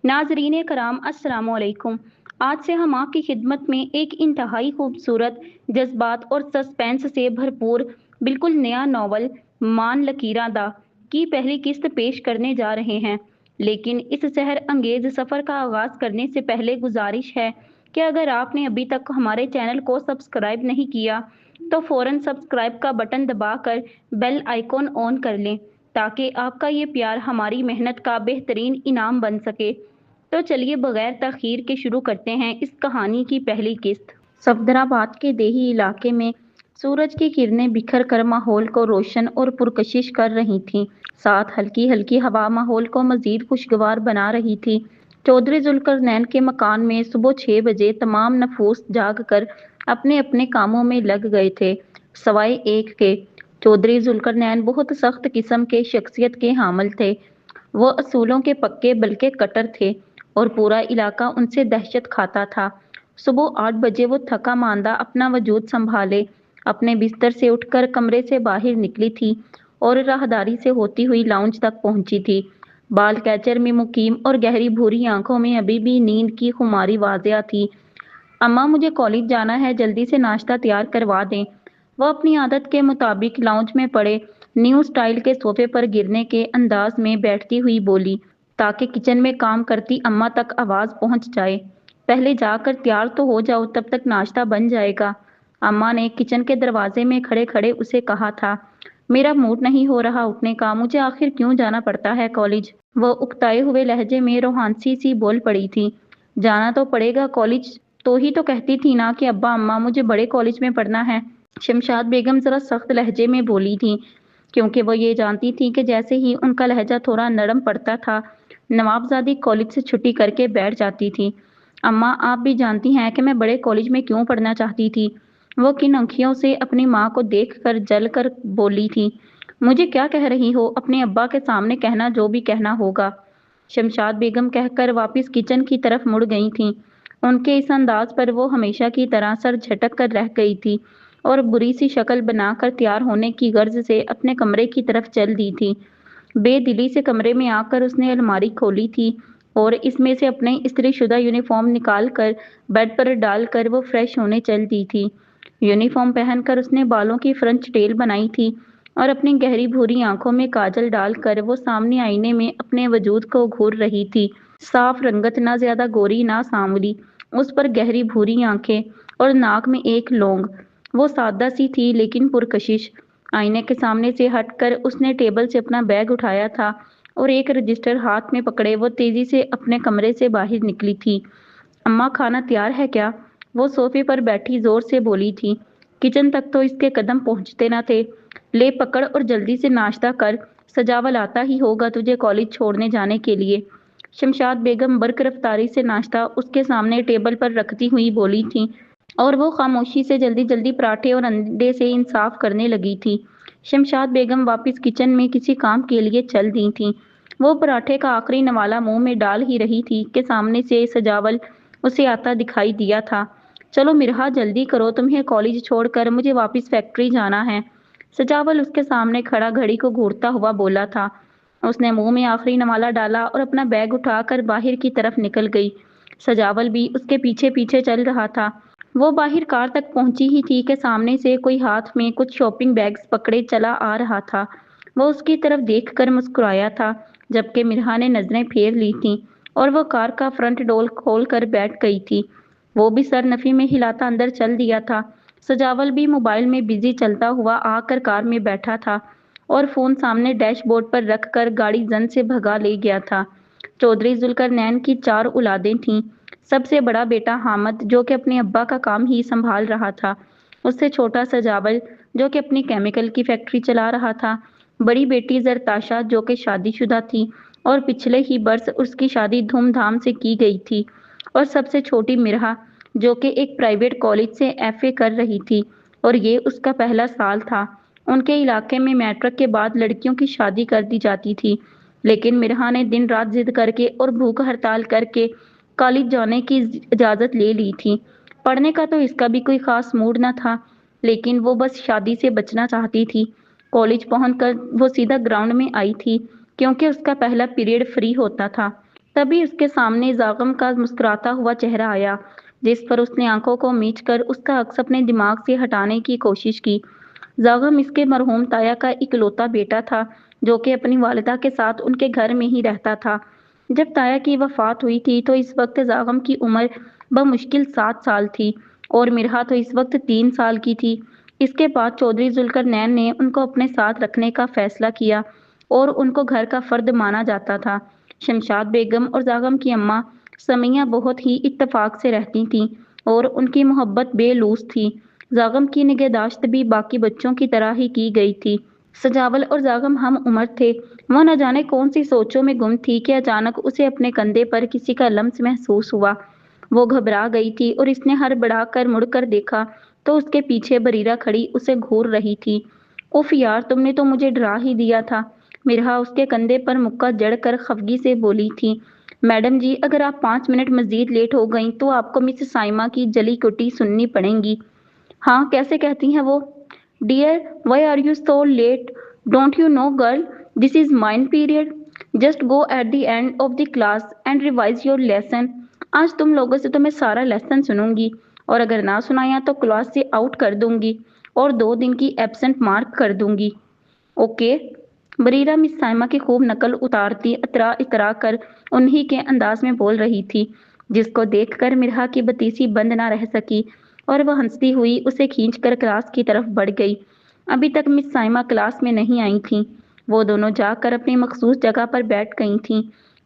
नाजरीन कराम अस्सलाम वालेकुम। आज से हम आपकी खिदमत में एक इंतहाई खूबसूरत, जज्बात और सस्पेंस से भरपूर बिल्कुल नया नावल मान लकीरां दा की पहली किस्त पेश करने जा रहे हैं। लेकिन इस सहर अंगेज सफ़र का आगाज़ करने से पहले गुजारिश है कि अगर आपने अभी तक हमारे चैनल को सब्सक्राइब नहीं किया तो फ़ौरन सब्सक्राइब का बटन दबाकर बेल आइकॉन ऑन कर लें, ताकि आपका ये प्यार हमारी मेहनत का बेहतरीन इनाम बन सके। तो चलिए बगैर तखीर के शुरू करते हैं इस कहानी की पहली किस्त। सफदराबाद के देही इलाके में सूरज की किरणें बिखर कर माहौल को रोशन और पुरकशिश कर रही थीं। साथ हल्की हल्की हवा माहौल को मजीद खुशगवार बना रही थी। चौधरी जुल्करनैन के मकान में सुबह 6 बजे तमाम नफूस जाग कर अपने अपने कामों में लग गए थे, सवाए एक के। चौधरी जुल्करनैन बहुत सख्त किस्म के शख्सियत के हामिल थे। वो असूलों के पक्के बल्कि कट्टर थे और पूरा इलाका उनसे दहशत खाता था। सुबह 8 बजे वो थका मांदा अपना वजूद संभाले अपने बिस्तर से उठकर कमरे से बाहर निकली थी और राहदारी से होती हुई लाउंज तक पहुंची थी। बाल कैचर में मुकीम और गहरी भूरी आंखों में अभी भी नींद की खुमारी वाजिया थी। अम्मा, मुझे कॉलेज जाना है, जल्दी से नाश्ता तैयार करवा दें। वह अपनी आदत के मुताबिक लाउंज में पड़े न्यू स्टाइल के सोफे पर गिरने के अंदाज में बैठती हुई बोली, ताकि किचन में काम करती अम्मा तक आवाज पहुंच जाए। पहले जाकर तैयार तो हो जाओ, तब तक नाश्ता बन जाएगा। अम्मा ने किचन के दरवाजे में खड़े खड़े उसे कहा था। मेरा मूड नहीं हो रहा उठने का, मुझे आखिर क्यों जाना पड़ता है कॉलेज। वह उकताए हुए लहजे में रोहानसी सी बोल पड़ी थी। जाना तो पड़ेगा कॉलेज, तो ही तो कहती थी ना कि अब्बा अम्मा मुझे बड़े कॉलेज में पढ़ना है। शमशाद बेगम जरा सख्त लहजे में बोली थी, क्योंकि वो ये जानती थी कि जैसे ही उनका लहजा थोड़ा नरम पड़ता था, नवाबजादी कॉलेज से छुट्टी करके बैठ जाती थी। अम्मा, आप भी जानती हैं कि मैं बड़े कॉलेज में क्यों पढ़ना चाहती थी। वो किन आंखियों से अपनी माँ को देख कर जल कर बोली थी। मुझे क्या कह रही हो, अपने अब्बा के सामने कहना जो भी कहना होगा। शमशाद बेगम कहकर वापस किचन की तरफ मुड़ गई थीं। उनके इस अंदाज पर वो हमेशा की तरह सर झटक कर रह गई थी और बुरी सी शक्ल बनाकर तैयार होने की गर्ज से अपने कमरे की तरफ चल दी थी। बेदिली से कमरे में आकर उसने अलमारी खोली थी और इसमें से अपने इस्त्रीशुदा यूनिफॉर्म निकाल कर बेड पर डालकर वो फ्रेश होने चल दी थी। यूनिफॉर्म पहनकर उसने बालों की फ्रेंच टेल बनाई थी और अपनी गहरी भूरी आंखों में काजल डालकर वो सामने आईने में अपने वजूद को घूर रही थी। साफ रंगत, ना ज्यादा गोरी ना सांवली, उस पर गहरी भूरी आंखें और नाक में एक लौंग। वो सादा सी थी लेकिन पुरकशिश। आईने के सामने से हटकर उसने टेबल से अपना बैग उठाया था और एक रजिस्टर हाथ में पकड़े वो तेजी से अपने कमरे से बाहर निकली थी। अम्मा, खाना तैयार है क्या? वो सोफे पर बैठी जोर से बोली थी। किचन तक तो इसके कदम पहुंचते न थे। ले पकड़ और जल्दी से नाश्ता कर, सजावल आता ही होगा तुझे कॉलेज छोड़ने जाने के लिए। शमशाद बेगम बर्क रफ्तारी से नाश्ता उसके सामने टेबल पर रखती हुई बोली थी और वो खामोशी से जल्दी जल्दी पराठे और अंडे से इंसाफ करने लगी थी। शमशाद बेगम वापस किचन में किसी काम के लिए चल दी थी। वो पराठे का आखिरी नवाला मुंह में डाल ही रही थी कि सामने से सजावल उसे आता दिखाई दिया था। चलो मिरहा, जल्दी करो, तुम्हें कॉलेज छोड़कर मुझे वापस फैक्ट्री जाना है। सजावल उसके सामने खड़ा घड़ी को घूरता हुआ बोला था। उसने मुंह में आखिरी नवाला डाला और अपना बैग उठाकर बाहर की तरफ निकल गई। सजावल भी उसके पीछे पीछे चल रहा था। वो बाहर कार तक पहुंची ही थी कि सामने से कोई हाथ में कुछ शॉपिंग बैग्स पकड़े चला आ रहा था। वो उसकी तरफ देखकर मुस्कुराया था, जबकि मिरहा ने नजरें फेर ली थीं और वो कार का फ्रंट डोर खोल कर बैठ गई थी। वो भी सर नफी में हिलाता अंदर चल दिया था। सजावल भी मोबाइल में बिजी चलता हुआ आकर कार में बैठा था और फोन सामने डैशबोर्ड पर रखकर गाड़ी जन से भगा ले गया था। चौधरी जुल्करनैन की 4 औलादें थीं। सबसे बड़ा बेटा हामिद, जो कि अपने अब्बा का काम ही संभाल रहा था। उससे छोटा सजावल, जो कि अपनी केमिकल की फैक्ट्री चला रहा था। बड़ी बेटी जरताशा, जो कि शादीशुदा थी और पिछले ही बरस उसकी शादी धूमधाम से की गई थी। और सबसे छोटी मिरहा, जो कि एक प्राइवेट कॉलेज से एफए कर रही थी और ये उसका पहला साल था। उनके इलाके में मैट्रिक के बाद लड़कियों की शादी कर दी जाती थी, लेकिन मिरहा ने दिन रात जिद करके और भूख हड़ताल करके कॉलेज जाने की इजाज़त ले ली थी। पढ़ने का तो इसका भी कोई ख़ास मूड न था, लेकिन वो बस शादी से बचना चाहती थी। कॉलेज पहुंचकर वो सीधा ग्राउंड में आई थी, क्योंकि उसका पहला पीरियड फ्री होता था। तभी उसके सामने जागम का मुस्कुराता हुआ चेहरा आया, जिस पर उसने आंखों को मीच कर उसका अक्स अपने दिमाग से हटाने की कोशिश की। जागम इसके मरहूम ताया का इकलौता बेटा था, जो कि अपनी वालिदा के साथ उनके घर में ही रहता था। जब ताया की वफात हुई थी तो इस वक्त जागम की उम्र बमुश्किल 7 साल थी और मिरहा तो इस वक्त 3 साल की थी। इसके बाद चौधरी जुल्करनैन ने उनको अपने साथ रखने का फैसला किया और उनको घर का फर्द माना जाता था। शमशाद बेगम और जागम की अम्मा समिया बहुत ही इत्तेफाक से रहती थीं और उनकी मोहब्बत बेलूस थी। जागम की निगहदाश्त भी बाकी बच्चों की तरह ही की गई थी। सजावल और जागम हम उम्र थे। वह न जाने कौन सी सोचों में गुम थी कि अचानक उसे अपने कंधे पर किसी का लम्स महसूस हुआ। वो घबरा गई थी और इसने हड़बड़ा कर मुड़कर देखा तो उसके पीछे बरीरा खड़ी उसे घूर रही थी। उफ यार, तुमने तो मुझे डरा ही दिया था। मिरहा उसके कंधे पर मुक्का जड़कर खफगी से बोली थी। मैडम जी, अगर आप 5 मिनट मजीद लेट हो गई तो आपको मिस साइमा की जली कुटी सुननी पड़ेगी। हाँ, कैसे कहती हैं वो? Dear, why are you so late? Don't you know girl, this is mine period. Just go at the end of the class and revise your lesson. आज तुम लोगों से तो मैं सारा लेसन सुनूंगी और अगर ना सुनाया तो क्लास से आउट कर दूंगी और 2 दिन की एब्सेंट मार्क कर दूंगी। ओके। बरीरा मिस साइमा की खूब नकल उतारती इतरा इतरा कर उन्हीं के अंदाज में बोल रही थी, जिसको देखकर मिरहा की बतीसी बंद ना रह सकी और वह हंसती हुई उसे खींचकर क्लास की तरफ बढ़ गई। अभी तक मिस साइमा क्लास में नहीं आई थीं। वो दोनों जाकर अपनी मखसूस जगह पर बैठ गई थीं।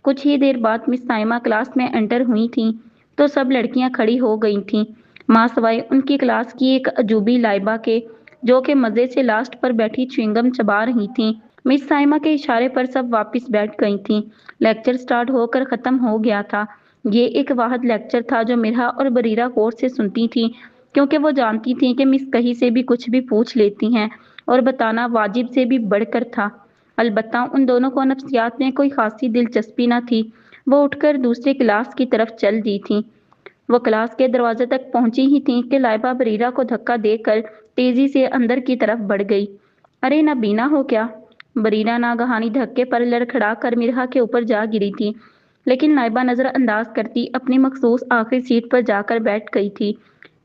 कुछ ही देर बाद मिस साइमा क्लास में एंटर हुई थीं तो सब लड़कियां खड़ी हो गई थीं, मां सवाए उनकी क्लास की एक अजूबी लाइबा के, जो कि मजे से लास्ट पर बैठी च्युइंगम चबा रही थीं। मिस साइमा के इशारे पर सब वापस बैठ गई थीं। लेक्चर स्टार्ट होकर ख़त्म हो गया था। ये एक वाहिद लेक्चर था जो मिरहा और बरीरा गौर से सुनती थीं, क्योंकि वो जानती थीं कि मिस कहीं से भी कुछ भी पूछ लेती हैं और बताना वाजिब से भी बढ़कर था। अलबत्ता उन दोनों को नफ्सियात में कोई खासी दिलचस्पी न थी। वो उठकर दूसरी क्लास की तरफ चल दी थीं। वो क्लास के दरवाजे तक पहुंची ही थी कि लाइबा बरीरा को धक्का देकर तेजी से अंदर की तरफ बढ़ गई। अरे ना बीना हो क्या? बरीरा नागहानी धक्के पर लड़खड़ा कर मिरहा के ऊपर जा गिरी थी, लेकिन लाइबा नजरअंदाज करती अपनी मखसूस आखिरी सीट पर जाकर बैठ गई थी।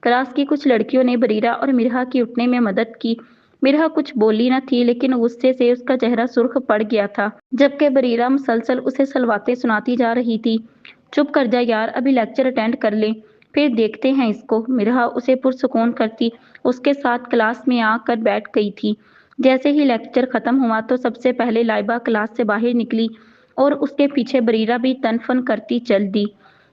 क्लास की कुछ लड़कियों ने बरीरा और मिरहा की उठने में मदद की। मिरहा कुछ बोली न थी, लेकिन गुस्से से उसका चेहरा सुर्ख पड़ गया था, जबकि बरीरा मुसलसल उसे सलवाते सुनाती जा रही थी। चुप कर जा यार, अभी लेक्चर अटेंड कर ले, फिर देखते हैं इसको। मिरहा उसे पुरसुकून करती उसके साथ क्लास में आकर बैठ गई थी। जैसे ही लेक्चर खत्म हुआ तो सबसे पहले लाइबा क्लास से बाहर निकली और उसके पीछे बरीरा भी तनफन करती चल दी।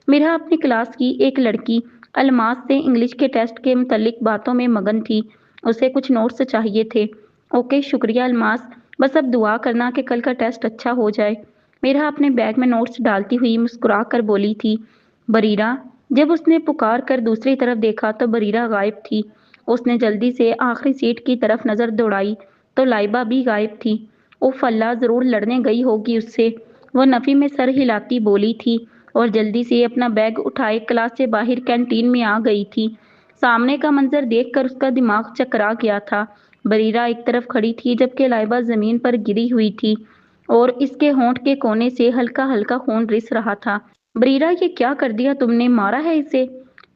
मिरहा अपनी क्लास की एक लड़की अलमास से इंग्लिश के टेस्ट के मुतल्लिक बातों में मगन थी। उसे कुछ नोट्स चाहिए थे। ओके, शुक्रिया अलमास, बस अब दुआ करना कि कल का टेस्ट अच्छा हो जाए। मिरहा अपने बैग में नोट्स डालती हुई मुस्कुरा कर बोली थी। बरीरा। जब उसने पुकार कर दूसरी तरफ देखा तो बरीरा गायब थी। उसने जल्दी से आखिरी सीट की तरफ नजर दौड़ाई तो लाइबा भी गायब थी। उफ अल्लाह, जरूर लड़ने गई होगी उससे। वह नफी में सर हिलाती बोली थी और जल्दी से अपना बैग उठाए क्लास से बाहर कैंटीन में आ गई थी। सामने का मंजर देखकर उसका दिमाग चकरा गया था। बरीरा एक तरफ खड़ी थी जबकि लाइबा जमीन पर गिरी हुई थी और इसके होंठ के कोने से हल्का हल्का खून रिस रहा था। बरीरा, ये क्या कर दिया तुमने? मारा है इसे?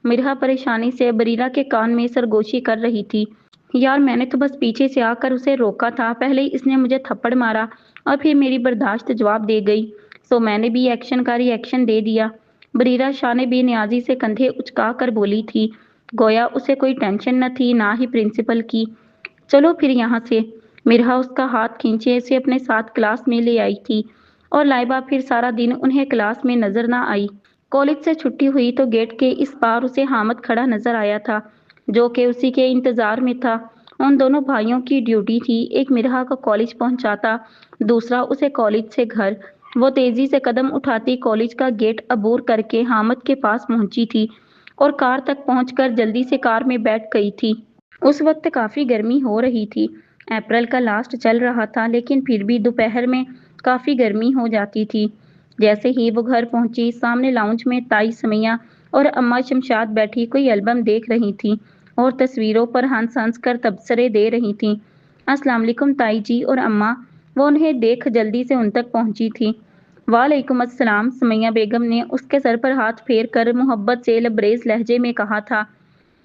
मिरहा परेशानी से बरीरा के कान में सरगोशी कर रही थी। यार, मैंने तो बस पीछे से आकर उसे रोका था। पहले ही इसने मुझे थप्पड़ मारा और फिर मेरी बर्दाश्त जवाब दे गई, सो मैंने भी एक्शन का रिएक्शन दे दिया। बरीरा शाने बेनियाजी से कंधे उचका कर बोली थी, गोया उसे कोई टेंशन न थी, ना ही प्रिंसिपल की। चलो फिर यहाँ से। मिरहा उसका हाथ खींचे उसे अपने साथ क्लास में ले आई थी और लाइबा फिर सारा दिन उन्हें क्लास में नजर ना आई। कॉलेज से छुट्टी हुई तो गेट के इस पार उसे हामिद खड़ा नजर आया था, जो कि उसी के इंतजार में था। उन दोनों भाइयों की ड्यूटी थी, एक मिरहा को कॉलेज पहुंचाता, दूसरा उसे कॉलेज से घर। वो तेजी से कदम उठाती कॉलेज का गेट अबूर करके हामिद के पास पहुंची थी और कार तक पहुंचकर जल्दी से कार में बैठ गई थी। उस वक्त काफी गर्मी हो रही थी। अप्रैल का लास्ट चल रहा था, लेकिन फिर भी दोपहर में काफी गर्मी हो जाती थी। जैसे ही वो घर पहुंची, सामने लाउंज में ताई समिया और अम्मा शमशाद बैठी कोई एल्बम देख रही थी और तस्वीरों पर हंस हंस कर तबसरे दे रही थी। अस्सलाम वालेकुम ताई जी और अम्मा। वो उन्हें देख जल्दी से उन तक पहुंची थी। वालेकुम अस्सलाम। सुमैया बेगम ने उसके सर पर हाथ फेर कर मोहब्बत से लबरेज लहजे में कहा था।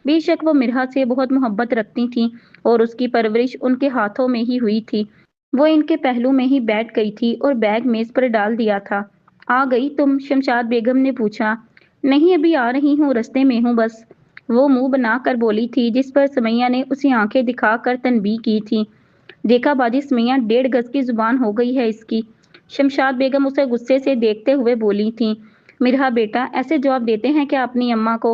बेशक वो मिरहा से बहुत मोहब्बत रखती थीं और उसकी परवरिश उनके हाथों में ही हुई थी। वो इनके पहलू में ही बैठ गई थी और बैग मेज पर डाल दिया था। आ गई तुम? शमशाद बेगम ने पूछा। नहीं, अभी आ रही हूँ, रास्ते में हूँ बस। वो मुंह बनाकर बोली थी, जिस पर सुमैया ने उसी आंखें दिखाकर तनबीह की थी। देखा बाजी सुमैया, 1.5 गज की जुबान हो गई है इसकी। शमशाद बेगम उसे गुस्से से देखते हुए बोली थीं। मिरहा बेटा, ऐसे जवाब देते हैं क्या अपनी अम्मा को?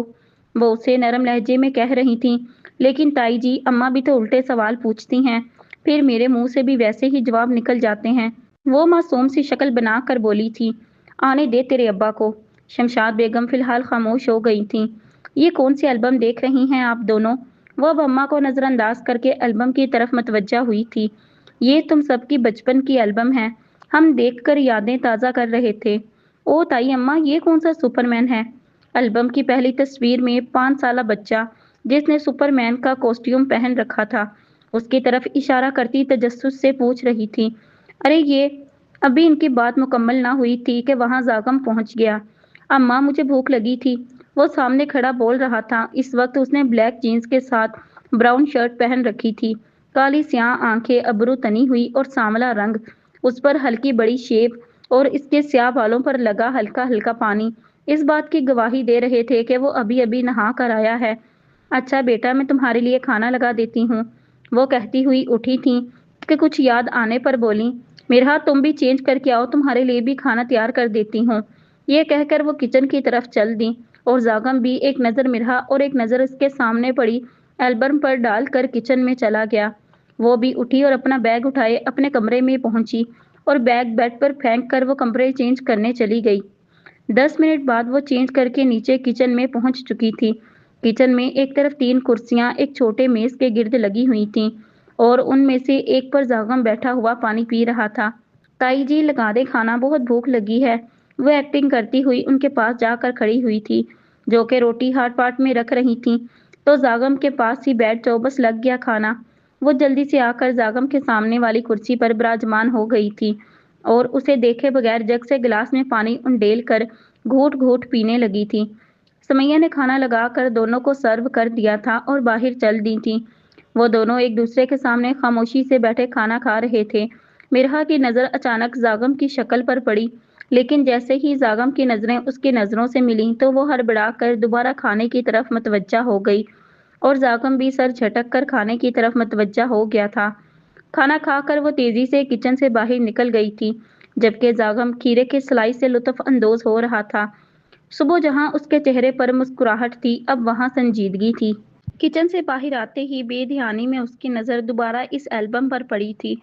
वो उसे नरम लहजे में कह रही थीं। लेकिन ताई जी, अम्मा भी तो उल्टे सवाल पूछती हैं, फिर मेरे मुंह से भी वैसे ही जवाब निकल जाते हैं। वो मासूम सी शक्ल बनाकर बोली थी। आने दे तेरे अब्बा को। शमशाद बेगम फिलहाल खामोश हो गई थीं। ये कौन सी एल्बम देख रही हैं आप दोनों? वो अब अम्मा को नजरअंदाज करके एल्बम की तरफ मतवज्जा हुई थी। ये तुम सबकी बचपन की एल्बम है, हम देखकर यादें ताज़ा कर रहे थे। ओ ताई अम्मा, ये कौन सा सुपरमैन है? एल्बम की पहली तस्वीर में 5 साला बच्चा, जिसने सुपरमैन का कॉस्ट्यूम पहन रखा था, उसकी तरफ इशारा करती तजस्सुस से पूछ रही थी। अरे ये। अभी इनकी बात मुकम्मल ना हुई थी कि वहां जागम पहुंच गया। अम्मा, मुझे भूख लगी थी। वो सामने खड़ा बोल रहा था। इस वक्त उसने ब्लैक जीन्स के साथ ब्राउन शर्ट पहन रखी थी। काली स्याह आंखें, अबरू तनी हुई और सांवला रंग, उस पर हल्की बड़ी शेप और इसके स्याह बालों पर लगा हल्का हल्का पानी इस बात की गवाही दे रहे थे कि वो अभी अभी नहा कर आया है। अच्छा बेटा, मैं तुम्हारे लिए खाना लगा देती हूँ, वो कहती हुई उठी थी कि कुछ याद आने पर बोली। मिरहा, तुम भी चेंज करके आओ, तुम्हारे लिए भी खाना तैयार कर देती हूँ। ये कहकर वो किचन की तरफ चल दी और जागम भी एक नज़र मिरहा और एक नज़र उसके सामने पड़ी एल्बम पर डालकर किचन में चला गया। वो भी उठी और अपना बैग उठाए अपने कमरे में पहुंची और बैग बेड पर फेंक कर वो कमरे चेंज करने चली गई। 10 मिनट बाद वो चेंज करके नीचे किचन में पहुंच चुकी थी। किचन में एक तरफ 3 कुर्सियां एक छोटे मेज के गिर्द लगी हुई थीं और उनमें से एक पर जागम बैठा हुआ पानी पी रहा था। ताई जी, लगा दे खाना, बहुत भूख लगी है। वो एक्टिंग करती हुई उनके पास जाकर खड़ी हुई थी, जो कि रोटी हाट पाट में रख रही थी। तो जागम के पास ही बैठ जाओ, बस लग गया खाना। वो जल्दी से आकर जागम के सामने वाली कुर्सी पर विराजमान हो गई थी और उसे देखे बगैर जग से गिलास में पानी उंडेल कर घूट घूट पीने लगी थी। सुमैया ने खाना लगाकर दोनों को सर्व कर दिया था और बाहर चल दी थी। वो दोनों एक दूसरे के सामने खामोशी से बैठे खाना खा रहे थे। मिरहा की नज़र अचानक जागम की शक्ल पर पड़ी, लेकिन जैसे ही जागम की नज़रें उसकी नज़रों से मिलीं तो वो हड़बड़ा कर दोबारा खाने की तरफ मतवज्जा हो गई और जागम भी सर झटक कर खाने की तरफ मतवज्जा हो गया था। खाना खाकर वो तेजी से किचन से बाहर निकल गई थी, जबकि जागम खीरे के स्लाइस से लुत्फ अंदोज हो रहा था। सुबह जहां उसके चेहरे पर मुस्कुराहट थी, अब वहां संजीदगी थी। किचन से बाहर आते ही बेध्यानी में उसकी नज़र दोबारा इस एल्बम पर पड़ी थी।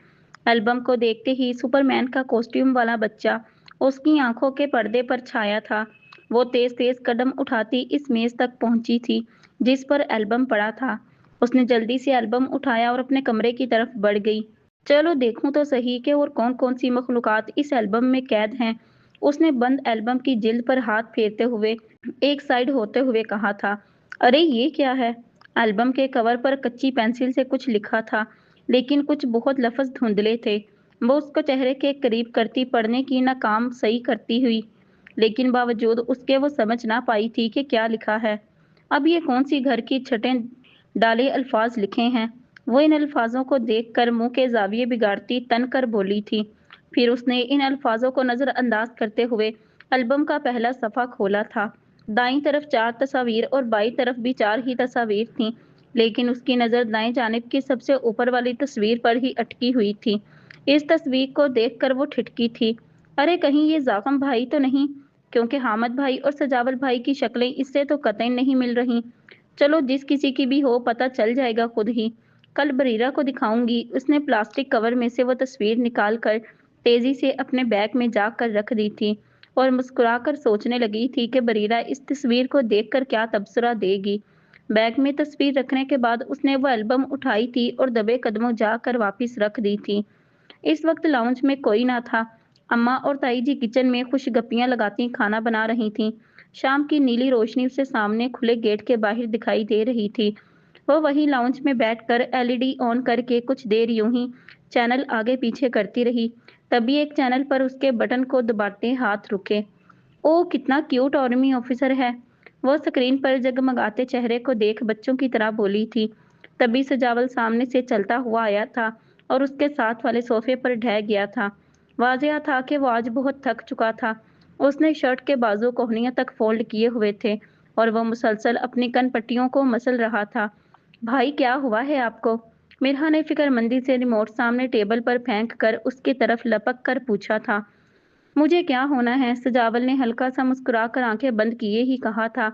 एल्बम को देखते ही सुपरमैन का कॉस्ट्यूम वाला बच्चा उसकी आंखों के पर्दे पर छाया था। वो तेज तेज कदम उठाती इस मेज तक पहुंची थी जिस पर एल्बम पड़ा था। उसने जल्दी से एल्बम उठाया और अपने कमरे की तरफ बढ़ गई। चलो देखूं तो सही कि और कौन कौन सी मखलूकात इस एल्बम में कैद हैं। उसने बंद एल्बम की जिल्द पर हाथ फेरते हुए एक साइड होते हुए कहा था। अरे ये क्या है? एल्बम के कवर पर कच्ची पेंसिल से कुछ लिखा था, लेकिन कुछ बहुत लफ्ज धुंधले थे। वो उसको चेहरे के करीब करती पढ़ने की नाकाम सही करती हुई, लेकिन बावजूद उसके वो समझ ना पाई थी कि क्या लिखा है। अब ये कौन सी घर की छटें डाले अल्फाज लिखे हैं। वो इन अल्फाजों को देखकर मुंह के जाविये बिगाड़ती तन कर बोली थी। फिर उसने इन अल्फाजों को नजरअंदाज करते हुए एल्बम का पहला सफ़ा खोला था। दाईं तरफ 4 तस्वीर और बाईं तरफ भी 4 ही तस्वीर थीं, लेकिन उसकी नज़र दाएं जानिब की सबसे ऊपर वाली तस्वीर पर ही अटकी हुई थी। इस तस्वीर को देखकर वो ठिठकी थी। अरे कहीं ये जाखम भाई तो नहीं? क्योंकि हामिद भाई और सजावल भाई की शक्लें इससे तो कतई नहीं मिल रही। चलो जिस किसी की भी हो, पता चल जाएगा खुद ही। कल बरीरा को दिखाऊंगी। उसने प्लास्टिक कवर में से वो तस्वीर निकाल कर तेजी से अपने बैग में जाकर रख दी थी और मुस्कुराकर सोचने लगी थी कि बरीरा इस तस्वीर को देखकर क्या तबसरा देगी। बैग में तस्वीर रखने के बाद उसने वो एल्बम उठाई थी और दबे कदमों जाकर वापस रख दी थी। इस वक्त लाउंज में कोई ना था। अम्मा और ताई जी किचन में खुशगपियां लगाती खाना बना रही थीं। शाम की नीली रोशनी उसे सामने खुले गेट के बाहर दिखाई दे रही थी। वो वही लाउंज में बैठकर एलईडी ऑन करके कुछ देर यूं ही चैनल आगे पीछे करती रही। तभी एक चैनल पर उसके बटन को दबाते हाथ रुके। ओह, कितना क्यूट आर्मी ऑफिसर है। वो स्क्रीन पर जगमगाते चेहरे को देख बच्चों की तरह बोली थी। तभी सजावल सामने से चलता हुआ आया था और उसके साथ वाले सोफे पर ढह गया था। वाजह था कि वो आज बहुत थक चुका था। उसने शर्ट के बाजू कोहनियों तक फोल्ड किए हुए थे और वो मुसलसल अपनी कन पट्टियों को मसल रहा था। भाई, क्या हुआ है आपको? मिरहा ने फिक्रमंदी से रिमोट सामने टेबल पर फेंक कर उसकी तरफ लपक कर पूछा था। मुझे क्या होना है, सजावल ने हल्का सा मुस्कुराकर आंखें बंद किए ही कहा था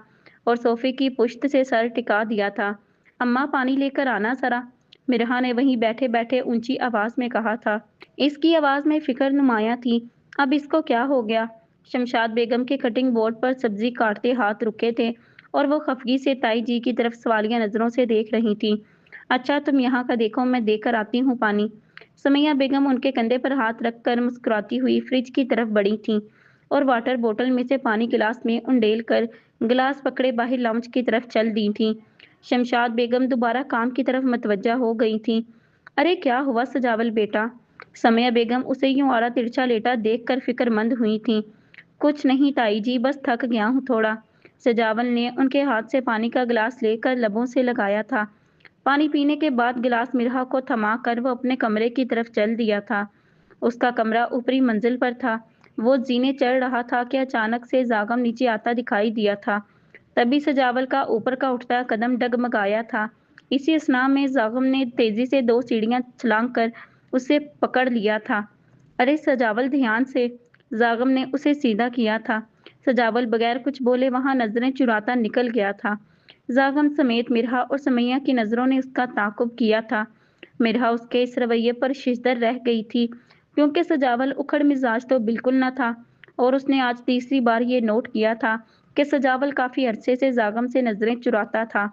और सोफे की पुश्त से सर टिका दिया था। अम्मा, पानी लेकर आना जरा, मिरहा ने वहीं बैठे बैठे ऊंची आवाज में कहा था। इसकी आवाज में फिक्र नुमाया थी। अब इसको क्या हो गया? शमशाद बेगम के कटिंग बोर्ड पर सब्जी काटते हाथ रुके थे और वो खफगी से ताई जी की तरफ सवालिया नजरों से देख रही थी। अच्छा, तुम यहाँ का देखो, मैं देकर आती हूँ पानी। समैया बेगम उनके कंधे पर हाथ रखकर मुस्कुराती हुई फ्रिज की तरफ बढ़ी थीं और वाटर बोतल में से पानी गिलास में उंडेल कर गिलास पकड़े बाहर लाउंज की तरफ चल दी थीं। शमशाद बेगम दोबारा काम की तरफ मतवज्जा हो गई थीं। अरे, क्या हुआ सजावल बेटा? समैया बेगम उसे यूं आड़ा तिरछा लेटा देखकर फिक्रमंद हुई थीं। कुछ नहीं ताई जी, बस थक गया हूँ थोड़ा। सजावल ने उनके हाथ से पानी का गिलास लेकर लबों से लगाया था। पानी पीने के बाद गिलास मिरहा को थमा कर वो अपने कमरे की तरफ चल दिया था। उसका कमरा ऊपरी मंजिल पर था। वो जीने चढ़ रहा था कि अचानक से जागम नीचे आता दिखाई दिया था। तभी सजावल का ऊपर का उठता कदम डगमगाया था। इसी स्नाह में जागम ने तेजी से 2 सीढ़ियां छलांग कर उसे पकड़ लिया था। अरे सजावल, ध्यान से! जागम ने उसे सीधा किया था। सजावल बगैर कुछ बोले वहां नजरें चुराता निकल गया था। जागम समेत मिरहा और समैया की नजरों ने उसका ताकुब किया था। मिरहा उसके इस रवैये पर शिश्दर रह गई थी, क्योंकि सजावल उखड़ मिजाज तो बिल्कुल न था और उसने आज तीसरी बार ये नोट किया था कि सजावल काफी अरसे से जागम से नजरें चुराता था।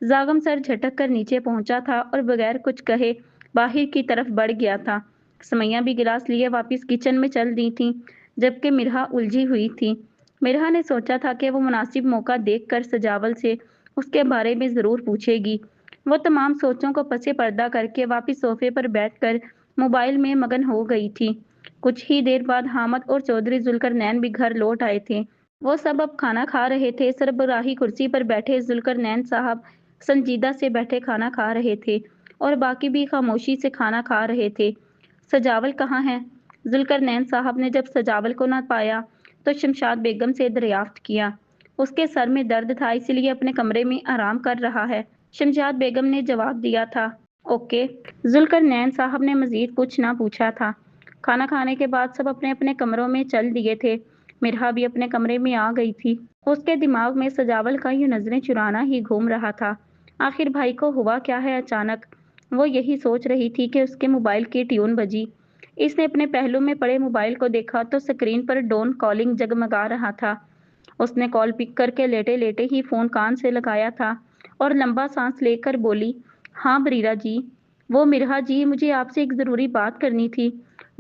जागम सर झटक कर नीचे पहुंचा था और बगैर कुछ कहे बाहर की तरफ बढ़ गया था। समैया भी गिलास लिए वापस किचन में चल दी थी, जबकि मिरहा उलझी हुई थी। मिरहा ने सोचा था कि वो मुनासिब मौका देखकर सजावल से उसके बारे में जरूर पूछेगी। वो तमाम सोचों को पसे पर्दा करके वापस सोफे पर बैठकर मोबाइल में मगन हो गई थी। कुछ ही देर बाद हामिद और चौधरी जुल्करनैन भी घर लौट आए थे। वो सब अब खाना खा रहे थे। सरबराही कुर्सी पर बैठे जुल्करनैन साहब संजीदा से बैठे खाना खा रहे थे और बाकी भी खामोशी से खाना खा रहे थे। सजावल कहाँ है? जुल्करनैन साहब ने जब सजावल को न पाया तो शमशाद बेगम से दरियाफ्त किया। उसके सर में दर्द था, इसलिए अपने कमरे में आराम कर रहा है। शमशाद बेगम ने जवाब दिया था। ओके। जुल्करनैन साहब ने मजीद कुछ ना पूछा था। खाना खाने के बाद सब अपने अपने कमरों में चल दिए थे। मिरहा भी अपने कमरे में आ गई थी। उसके दिमाग में सजावल का यूं नजरें चुराना ही घूम रहा था। आखिर भाई को हुआ क्या है अचानक? वो यही सोच रही थी कि उसके मोबाइल की ट्यून बजी। इसने अपने पहलू में पड़े मोबाइल को देखा तो स्क्रीन पर डोन कॉलिंग जगमगा रहा था। उसने कॉल पिक करके लेटे लेटे ही फोन कान से लगाया था और लंबा सांस लेकर बोली, हाँ बरीरा जी। वो मिरहा जी, मुझे आपसे एक जरूरी बात करनी थी।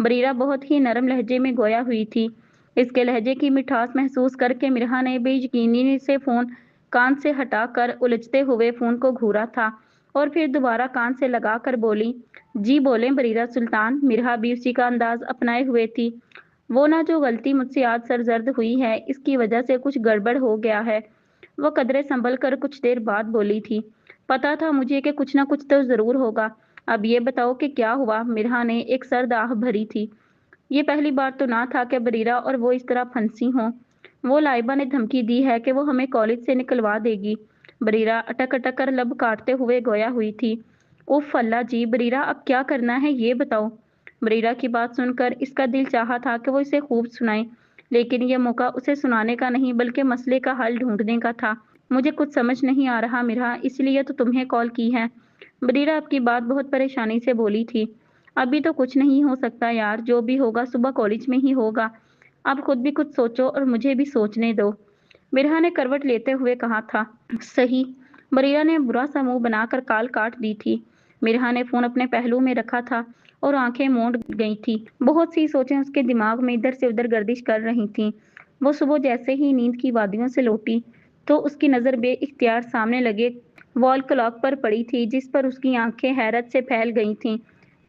बरीरा बहुत ही नरम लहजे में गोया हुई थी। इसके लहजे की मिठास महसूस करके मिरहा ने बेयकीनी से फोन कान से हटाकर उलझते हुए फोन को घूरा था और फिर दोबारा कान से लगाकर बोली, जी बोलें बरीरा सुल्तान। मिरहा भी उसी का अंदाज अपनाए हुए थी। वो ना, जो गलती मुझसे आज सरजर्द हुई है, इसकी वजह से कुछ गड़बड़ हो गया है। वो कदरे संभल कर कुछ देर बाद बोली थी। पता था मुझे कि कुछ ना कुछ तो जरूर होगा। अब ये बताओ कि क्या हुआ? मिरहा ने एक सर्द आह भरी थी। ये पहली बार तो ना था कि बरीरा और वो इस तरह फंसी हों। वो लाइबा ने धमकी दी है कि वो हमें कॉलेज से निकलवा देगी। बरीरा अटक अटक कर लब काटते हुए गोया हुई थी। उफ अल्लाह जी, बरीरा अब क्या करना है ये बताओ। बरीरा की बात सुनकर इसका दिल चाहा था कि वो इसे खूब सुनाए, लेकिन यह मौका उसे सुनाने का नहीं बल्कि मसले का हल ढूंढने का था। मुझे कुछ समझ नहीं आ रहा मिरहा, इसलिए तो तुम्हें कॉल की है। बरीरा आपकी बात बहुत परेशानी से बोली थी। अभी तो कुछ नहीं हो सकता यार, जो भी होगा सुबह कॉलेज में ही होगा। आप खुद भी कुछ सोचो और मुझे भी सोचने दो। मिरहा ने करवट लेते हुए कहा था। सही। बरीरा ने बुरा सा मुंह बनाकर काल काट दी थी। मिरहा ने फोन अपने पहलू में रखा था और आंखें मूंद गई थी। बहुत सी सोचें उसके दिमाग में इधर से उधर गर्दिश कर रही थीं। वो सुबह जैसे ही नींद की वादियों से लौटी तो उसकी नजर बेइख्तियार सामने लगे वॉल क्लॉक पर पड़ी थी, जिस पर उसकी आंखें हैरत से फैल गई थीं,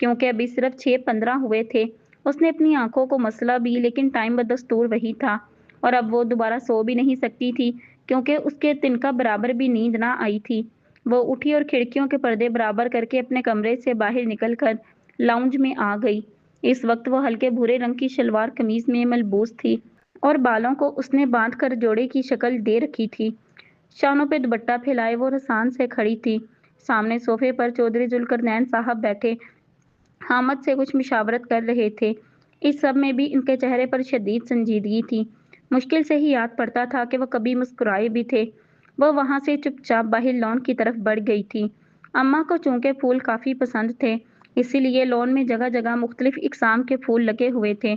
क्योंकि अभी सिर्फ 6:15 हुए थे उसने अपनी आंखों को मसला भी, लेकिन टाइम बदस्तूर वही था और अब वो दोबारा सो भी नहीं सकती थी क्योंकि उसके तिनका बराबर भी नींद ना आई थी। वो उठी और खिड़कियों के पर्दे बराबर करके अपने कमरे से बाहर निकलकर लाउंज में आ गई। इस वक्त वो हल्के भूरे रंग की शलवार कमीज में मलबूस थी और बालों को उसने बांध कर जोड़े की शक्ल दे रखी थी। शानों पे दुपट्टा फैलाए वो रसान से खड़ी थी। सामने सोफे पर चौधरी जुल्करनैन साहब बैठे हामिद से कुछ मुशावरत कर रहे थे। इस सब में भी इनके चेहरे पर शदीद संजीदगी थी। मुश्किल से ही याद पड़ता था कि वह कभी मुस्कुराए भी थे। वह वहां से चुपचाप बाहर लॉन की तरफ बढ़ गई थी। अम्मा को चूंकि फूल काफी पसंद थे, इसीलिए लॉन में जगह जगह मुख्तलिफ इकसाम के फूल लगे हुए थे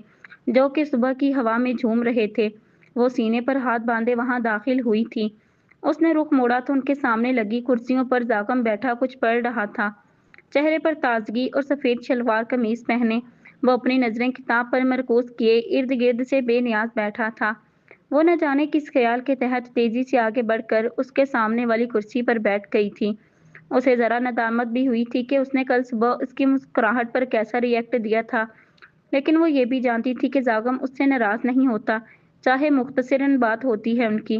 जो कि सुबह की हवा में झूम रहे थे। वो सीने पर हाथ बांधे वहां दाखिल हुई थी। उसने रुख मोड़ा तो उनके सामने लगी कुर्सियों पर जागम बैठा कुछ पढ़ रहा था। चेहरे पर ताजगी और सफेद शलवार कमीज पहने वो अपनी नजरें किताब पर मरकूज किए इर्द गिर्द से बेनियाज बैठा था। वो न जाने किस ख्याल के तहत तेजी से आगे बढ़कर उसके सामने वाली कुर्सी पर बैठ गई थी। उसे जरा नदामत भी हुई थी कि उसने कल सुबह उसकी मुस्कुराहट पर कैसा रिएक्ट दिया था, लेकिन वो ये भी जानती थी कि जागम उससे नाराज नहीं होता, चाहे मुख्तसरन बात होती है उनकी।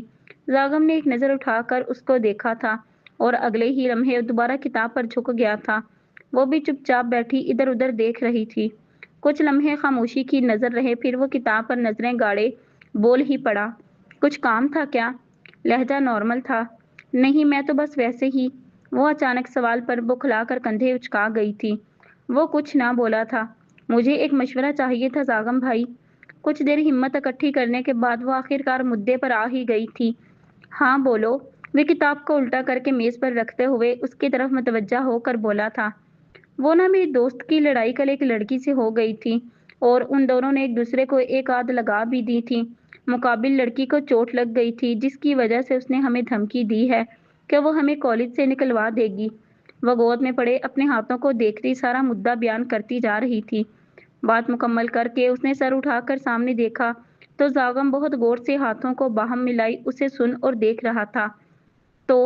जागम ने एक नज़र उठाकर उसको देखा था और अगले ही लम्हे दोबारा किताब पर झुक गया था। वो भी चुपचाप बैठी इधर उधर देख रही थी। कुछ लम्हे खामोशी की नजर रहे, फिर वो किताब पर नजरें गाड़े बोल ही पड़ा, कुछ काम था क्या? लहजा नॉर्मल था। नहीं, मैं तो बस वैसे ही। वो अचानक सवाल पर बौखलाकर कंधे उचका गई थी। वो कुछ ना बोला था। मुझे एक मशवरा चाहिए था जागम भाई। कुछ देर हिम्मत इकट्ठी करने के बाद वो आखिरकार मुद्दे पर आ ही गई थी। हाँ बोलो। वे किताब को उल्टा करके मेज पर रखते हुए उसकी तरफ मुतवज्जा होकर बोला था। वो ना मेरी दोस्त की लड़ाई कल एक लड़की से हो गई थी और उन दोनों ने एक दूसरे को एक आध लगा भी दी थी। मुकाबिल लड़की को चोट लग गई थी जिसकी वजह से उसने हमें धमकी दी है कि वो हमें कॉलेज से निकलवा देगी। वह गोद में पड़े अपने हाथों को देखती सारा मुद्दा बयान करती जा रही थी। बात मुकम्मल करके उसने सर उठाकर सामने देखा तो जागम बहुत गौर से हाथों को बाहम मिलाई उसे सुन और देख रहा था। तो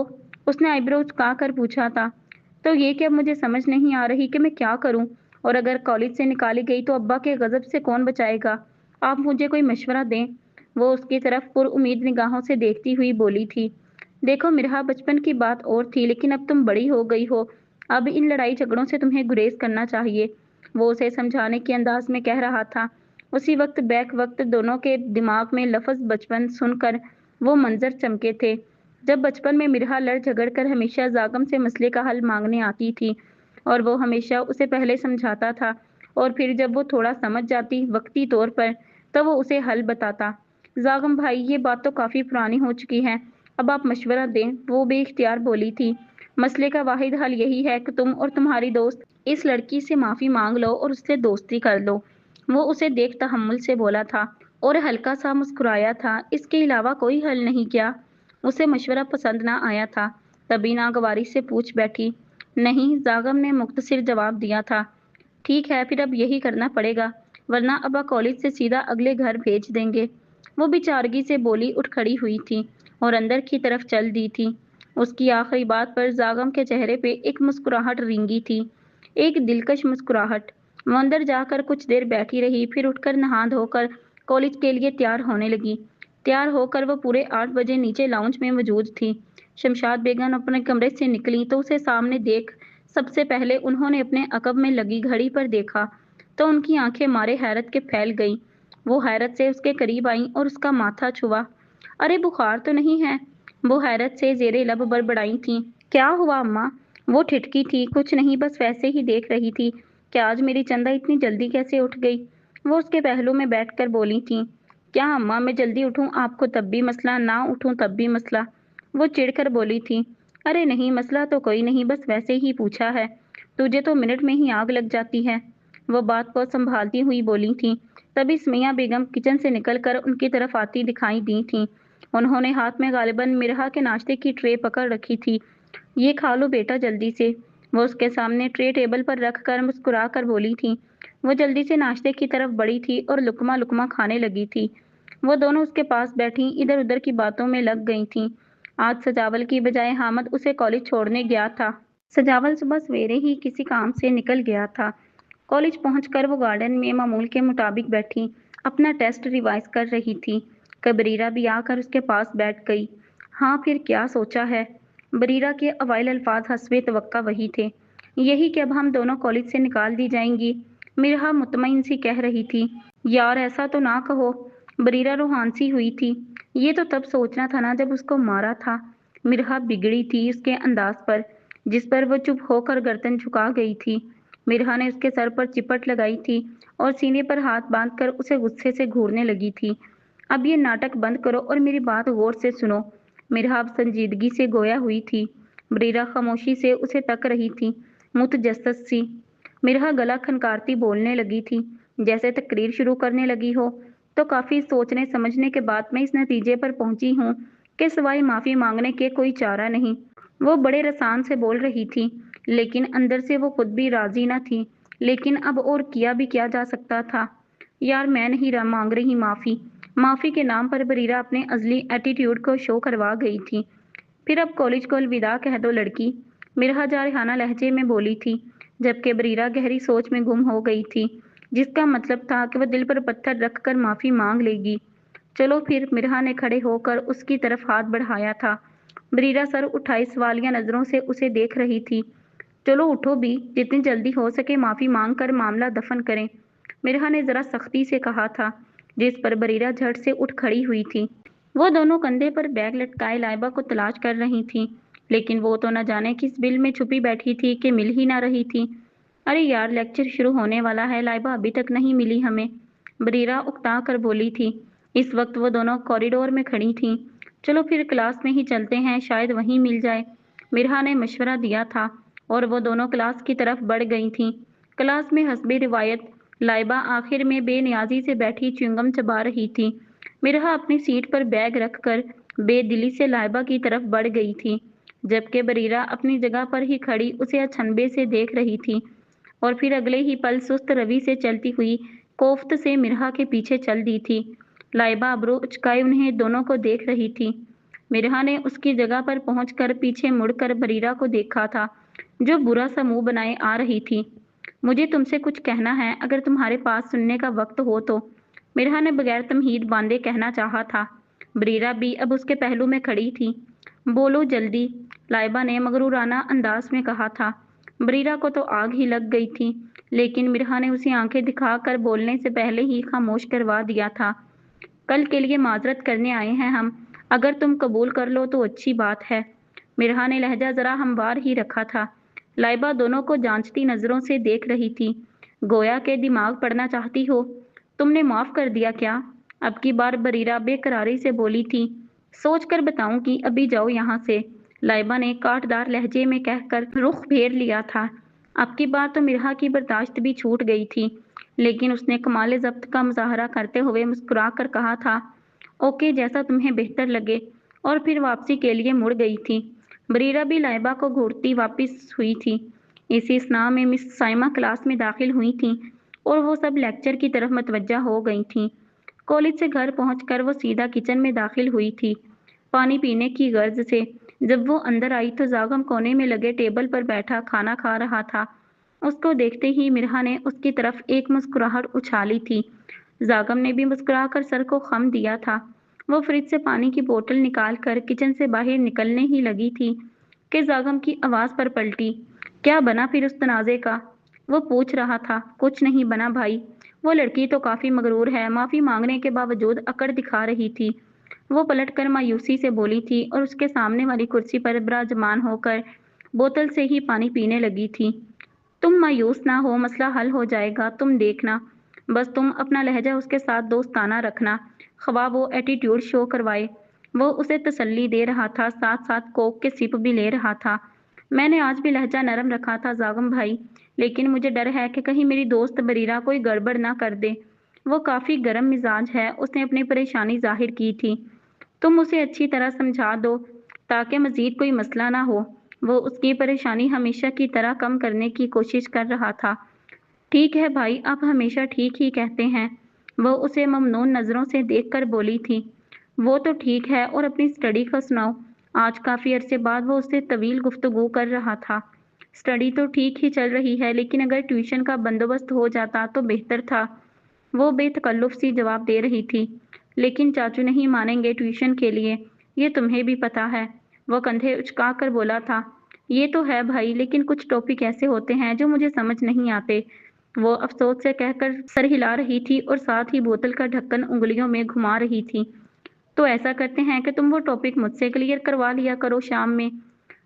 उसने आईब्रो झुका कर पूछा था, तो ये कि अब मुझे समझ नहीं आ रही कि मैं क्या करूं, और अगर कॉलेज से निकाली गई तो अब्बा के गजब से कौन बचाएगा? आप मुझे कोई मशवरा दें। वो उसकी तरफ पुरउम्मीद निगाहों से देखती हुई बोली थी। देखो मिरहा, बचपन की बात और थी, लेकिन अब तुम बड़ी हो गई हो। अब इन लड़ाई झगड़ों से तुम्हें गुरेज करना चाहिए। वो उसे समझाने के अंदाज में कह रहा था। उसी वक्त बैक वक्त दोनों के दिमाग में लफ्ज बचपन सुनकर वो मंजर चमके थे जब बचपन में मिरहा लड़ झगड़ कर हमेशा जागम से मसले का हल मांगने आती थी और वो हमेशा उसे पहले समझाता था और फिर जब वो थोड़ा समझ जाती वक्ती तौर पर तो वो उसे हल बताता। जागम भाई, ये बात तो काफी पुरानी हो चुकी है, अब आप मशवरा दें। वो बेइख्तियार बोली थी। मसले का वाहिद हल यही है कि तुम और तुम्हारी दोस्त इस लड़की से माफी मांग लो और उससे दोस्ती कर लो। वो उसे देख तहम्मुल से बोला था और हल्का सा मुस्कुराया था। इसके अलावा कोई हल नहीं क्या? उसे मशवरा पसंद ना आया था, तभी नागवारी से पूछ बैठी। नहीं, जागम ने मुख्तसिर जवाब दिया था। ठीक है, फिर अब यही करना पड़ेगा, वरना अब्बा कॉलेज से सीधा अगले घर भेज देंगे। वो बेचारगी से बोली उठ खड़ी हुई थी और अंदर की तरफ चल दी थी। उसकी आखिरी बात पर जागम के चेहरे पे एक मुस्कुराहट रेंगी थी, एक दिलकश मुस्कुराहट। वो अंदर जाकर कुछ देर बैठी रही, फिर उठकर नहा धोकर कॉलेज के लिए तैयार होने लगी। तैयार होकर वो पूरे 8 बजे नीचे लाउंज में मौजूद थी। शमशाद बेगम अपने कमरे से निकली तो उसे सामने देख सबसे पहले उन्होंने अपने अकब में लगी घड़ी पर देखा तो उनकी आंखें मारे हैरत के फैल गईं। वो हैरत से उसके करीब आईं और उसका माथा छुआ। अरे बुखार तो नहीं है? वो हैरत से जेरे लब बड़बड़ाई थी। क्या हुआ अम्मा? वो ठिठकी थी। कुछ नहीं, बस वैसे ही देख रही थी कि आज मेरी चंदा इतनी जल्दी कैसे उठ गई। वो उसके पहलू में बैठकर बोली थी। क्या अम्मा, मैं जल्दी उठूं आपको तब भी मसला, ना उठूं तब भी मसला? वो चिढ़कर बोली थी। अरे नहीं, मसला तो कोई नहीं, बस वैसे ही पूछा है। तुझे तो मिनट में ही आग लग जाती है। वो बात को संभालती हुई बोली थी। तभी स्मिया बेगम किचन से निकलकर उनकी तरफ आती दिखाई दी थी। उन्होंने हाथ में गालिबन मिरहा के नाश्ते की ट्रे पकड़ रखी थी। ये खा लो बेटा जल्दी से। वो उसके सामने ट्रे टेबल पर रख कर मुस्कुरा कर बोली थी। वो जल्दी से नाश्ते की तरफ बढ़ी थी और लुकमा लुकमा खाने लगी थी। वो दोनों उसके पास बैठी इधर उधर की बातों में लग गई थीं। आज सजावल की बजाय हामिद उसे कॉलेज छोड़ने गया था। सजावल सुबह सवेरे ही किसी काम से निकल गया था। कॉलेज पहुंचकर वो गार्डन में मामूल के मुताबिक बैठी अपना टेस्ट रिवाइज कर रही थी कि बरीरा भी आकर उसके पास बैठ गई। हाँ, फिर क्या सोचा है? बरीरा के अवाइल अल्फाज हस्बे तवक्का वही थे। यही कि अब हम दोनों कॉलेज से निकाल दी जाएंगी। मिरहा मुतमईन सी कह रही थी। यार ऐसा तो ना कहो। बरीरा रूहान सी हुई थी। ये तो तब सोचना था ना जब उसको मारा था। मिरहा बिगड़ी थी उसके अंदाज पर, जिस पर वो चुप होकर गर्दन झुका गई थी। मिरहा ने उसके सर पर चिपट लगाई थी और सीने पर हाथ बांधकर उसे गुस्से से घूरने लगी थी। अब ये नाटक बंद करो और मेरी बात गौर से सुनो। मिरहा अब संजीदगी से गोया हुई थी। बरीरा खामोशी से उसे तक रही थी, मुतजस्सस सी। मिरहा गला खनकारती बोलने लगी थी, जैसे तकरीर शुरू करने लगी हो। तो काफी सोचने समझने के बाद मैं इस नतीजे पर पहुंची हूँ कि सिवाय माफी मांगने के कोई चारा नहीं। वो बड़े रसान से बोल रही थी, लेकिन अंदर से वो खुद भी राजी न थी। लेकिन अब और किया भी क्या जा सकता था? यार मैं नहीं मांग रही माफी। माफी के नाम पर बरीरा अपने अजली एटीट्यूड को शो करवा गई थी। फिर अब कॉलेज को अलविदा कह दो लड़की। मिरहा जारहाना लहजे में बोली थी, जबकि बरीरा गहरी सोच में गुम हो गई थी, जिसका मतलब था कि वह दिल पर पत्थर रखकर माफी मांग लेगी। चलो फिर। मिरहा ने खड़े होकर उसकी तरफ हाथ बढ़ाया था। बरीरा सर उठाई सवालिया नजरों से उसे देख रही थी। चलो उठो भी, जितनी जल्दी हो सके माफी मांग कर मामला दफन करें। मिरहा ने जरा सख्ती से कहा था, जिस पर बरीरा झट से उठ खड़ी हुई थी। वो दोनों कंधे पर बैग लटकाए लाइबा को तलाश कर रही थी, लेकिन वो तो न जाने किस बिल में छुपी बैठी थी कि मिल ही ना रही थी। अरे यार, लेक्चर शुरू होने वाला है, लाइबा अभी तक नहीं मिली हमें। बरीरा उकता कर बोली थी। इस वक्त वो दोनों कॉरिडोर में खड़ी थीं। चलो फिर क्लास में ही चलते हैं, शायद वहीं मिल जाए। मिरहा ने मशवरा दिया था और वो दोनों क्लास की तरफ बढ़ गई थीं। क्लास में हस्बे रिवायत लाइबा आखिर में बेनियाजी से बैठी च्युइंगम चबा रही थी। मिरहा अपनी सीट पर बैग रखकर बेदिली से लाइबा की तरफ बढ़ गई थी, जबकि बरीरा अपनी जगह पर ही खड़ी उसे अचंभे से देख रही थी और फिर अगले ही पल सुस्त रवि से चलती हुई कोफ्त से मिरहा के पीछे चल दी थी। लाइबा अबरू उचकाए उन्हें दोनों को देख रही थी। मिरहा ने उसकी जगह पर पहुंचकर पीछे मुड़कर बरीरा को देखा था, जो बुरा सा मुंह बनाए आ रही थी। मुझे तुमसे कुछ कहना है, अगर तुम्हारे पास सुनने का वक्त हो तो। मिरहा ने बगैर तमहीद बांधे कहना चाहा था। बरीरा भी अब उसके पहलू में खड़ी थी। बोलो जल्दी, लाइबा ने मगरूराना अंदाज में कहा था। बरीरा को तो आग ही लग गई थी, लेकिन मिरहा ने उसे आंखें दिखाकर बोलने से पहले ही खामोश करवा दिया था। कल के लिए माजरत करने आए हैं हम। अगर तुम कबूल कर लो तो अच्छी बात है। मिरहा ने लहजा जरा हमवार ही रखा था। लाइबा दोनों को जांचती नजरों से देख रही थी, गोया के दिमाग पढ़ना चाहती हो। तुमने माफ कर दिया क्या? अब की बार बरीरा बेकरारी से बोली थी। सोच कर बताऊंगी, अभी जाओ यहाँ से। लाइबा ने काटदार लहजे में कहकर रुख फेर लिया था। अब की बार तो मिरहा की बर्दाश्त भी छूट गई थी, लेकिन उसने कमाल जब्त का मुजाहरा करते हुए मुस्कुरा कर कहा था, ओके, जैसा तुम्हें बेहतर लगे, और फिर वापसी के लिए मुड़ गई थी। बरीरा भी लाइबा को घूरती वापस हुई थी। इसी स्नाह में मिस साइमा क्लास में दाखिल हुई थीं और वो सब लेक्चर की तरफ मतवज्जा हो गई थीं। कॉलेज से घर पहुंचकर वो सीधा किचन में दाखिल हुई थी, पानी पीने की गर्ज से। जब वो अंदर आई तो जागम कोने में लगे टेबल पर बैठा खाना खा रहा था। उसको देखते ही मिरहा ने उसकी तरफ एक मुस्कुराहट उछाली थी। जागम ने भी मुस्कुराकर सर को खम दिया था। वो फ्रिज से पानी की बोतल निकालकर किचन से बाहर निकलने ही लगी थी कि जागम की आवाज पर पलटी। क्या बना फिर उस तनाजे का? वो पूछ रहा था। कुछ नहीं बना भाई। वो लड़की तो काफी मगरूर है, माफी मांगने के बावजूद अकड़ दिखा रही थी। वो पलटकर मायूसी से बोली थी और उसके सामने वाली कुर्सी पर विराजमान होकर बोतल से ही पानी पीने लगी थी। तुम मायूस ना हो, मसला हल हो जाएगा, तुम देखना। बस तुम अपना लहजा उसके साथ दोस्ताना रखना, ख्वाह वो एटीट्यूड शो करवाए। वो उसे तसल्ली दे रहा था, साथ साथ कोक के सिप भी ले रहा था। मैंने आज भी लहजा नरम रखा था जागम भाई, लेकिन मुझे डर है कि कहीं मेरी दोस्त बरीरा कोई गड़बड़ ना कर दे। वो काफी गर्म मिजाज है, उसने अपनी परेशानी जाहिर की थी। तुम उसे अच्छी तरह समझा दो ताकि मजीद कोई मसला ना हो। वो उसकी परेशानी हमेशा की तरह कम करने की कोशिश कर रहा था। ठीक है भाई, आप हमेशा ठीक ही कहते हैं। वो उसे ममनून नजरों से देखकर बोली थी। वो तो ठीक है, और अपनी स्टडी का सुनाओ। आज काफी अरसे बाद वो उससे तवील गुफ्तगू कर रहा था। स्टडी तो ठीक ही चल रही है, लेकिन अगर ट्यूशन का बंदोबस्त हो जाता तो बेहतर था। वो बेतकल्लुफ़ सी जवाब दे रही थी। लेकिन चाचू नहीं मानेंगे ट्यूशन के लिए, ये तुम्हें भी पता है। वो कंधे उचकाकर बोला था। ये तो है भाई, लेकिन कुछ टॉपिक ऐसे होते हैं जो मुझे समझ नहीं आते। वो अफ़सोस से कहकर सर हिला रही थी और साथ ही बोतल का ढक्कन उँगलियों में घुमा रही थी। तो ऐसा करते हैं कि तुम वो टॉपिक मुझसे क्लियर करवा लिया करो शाम में,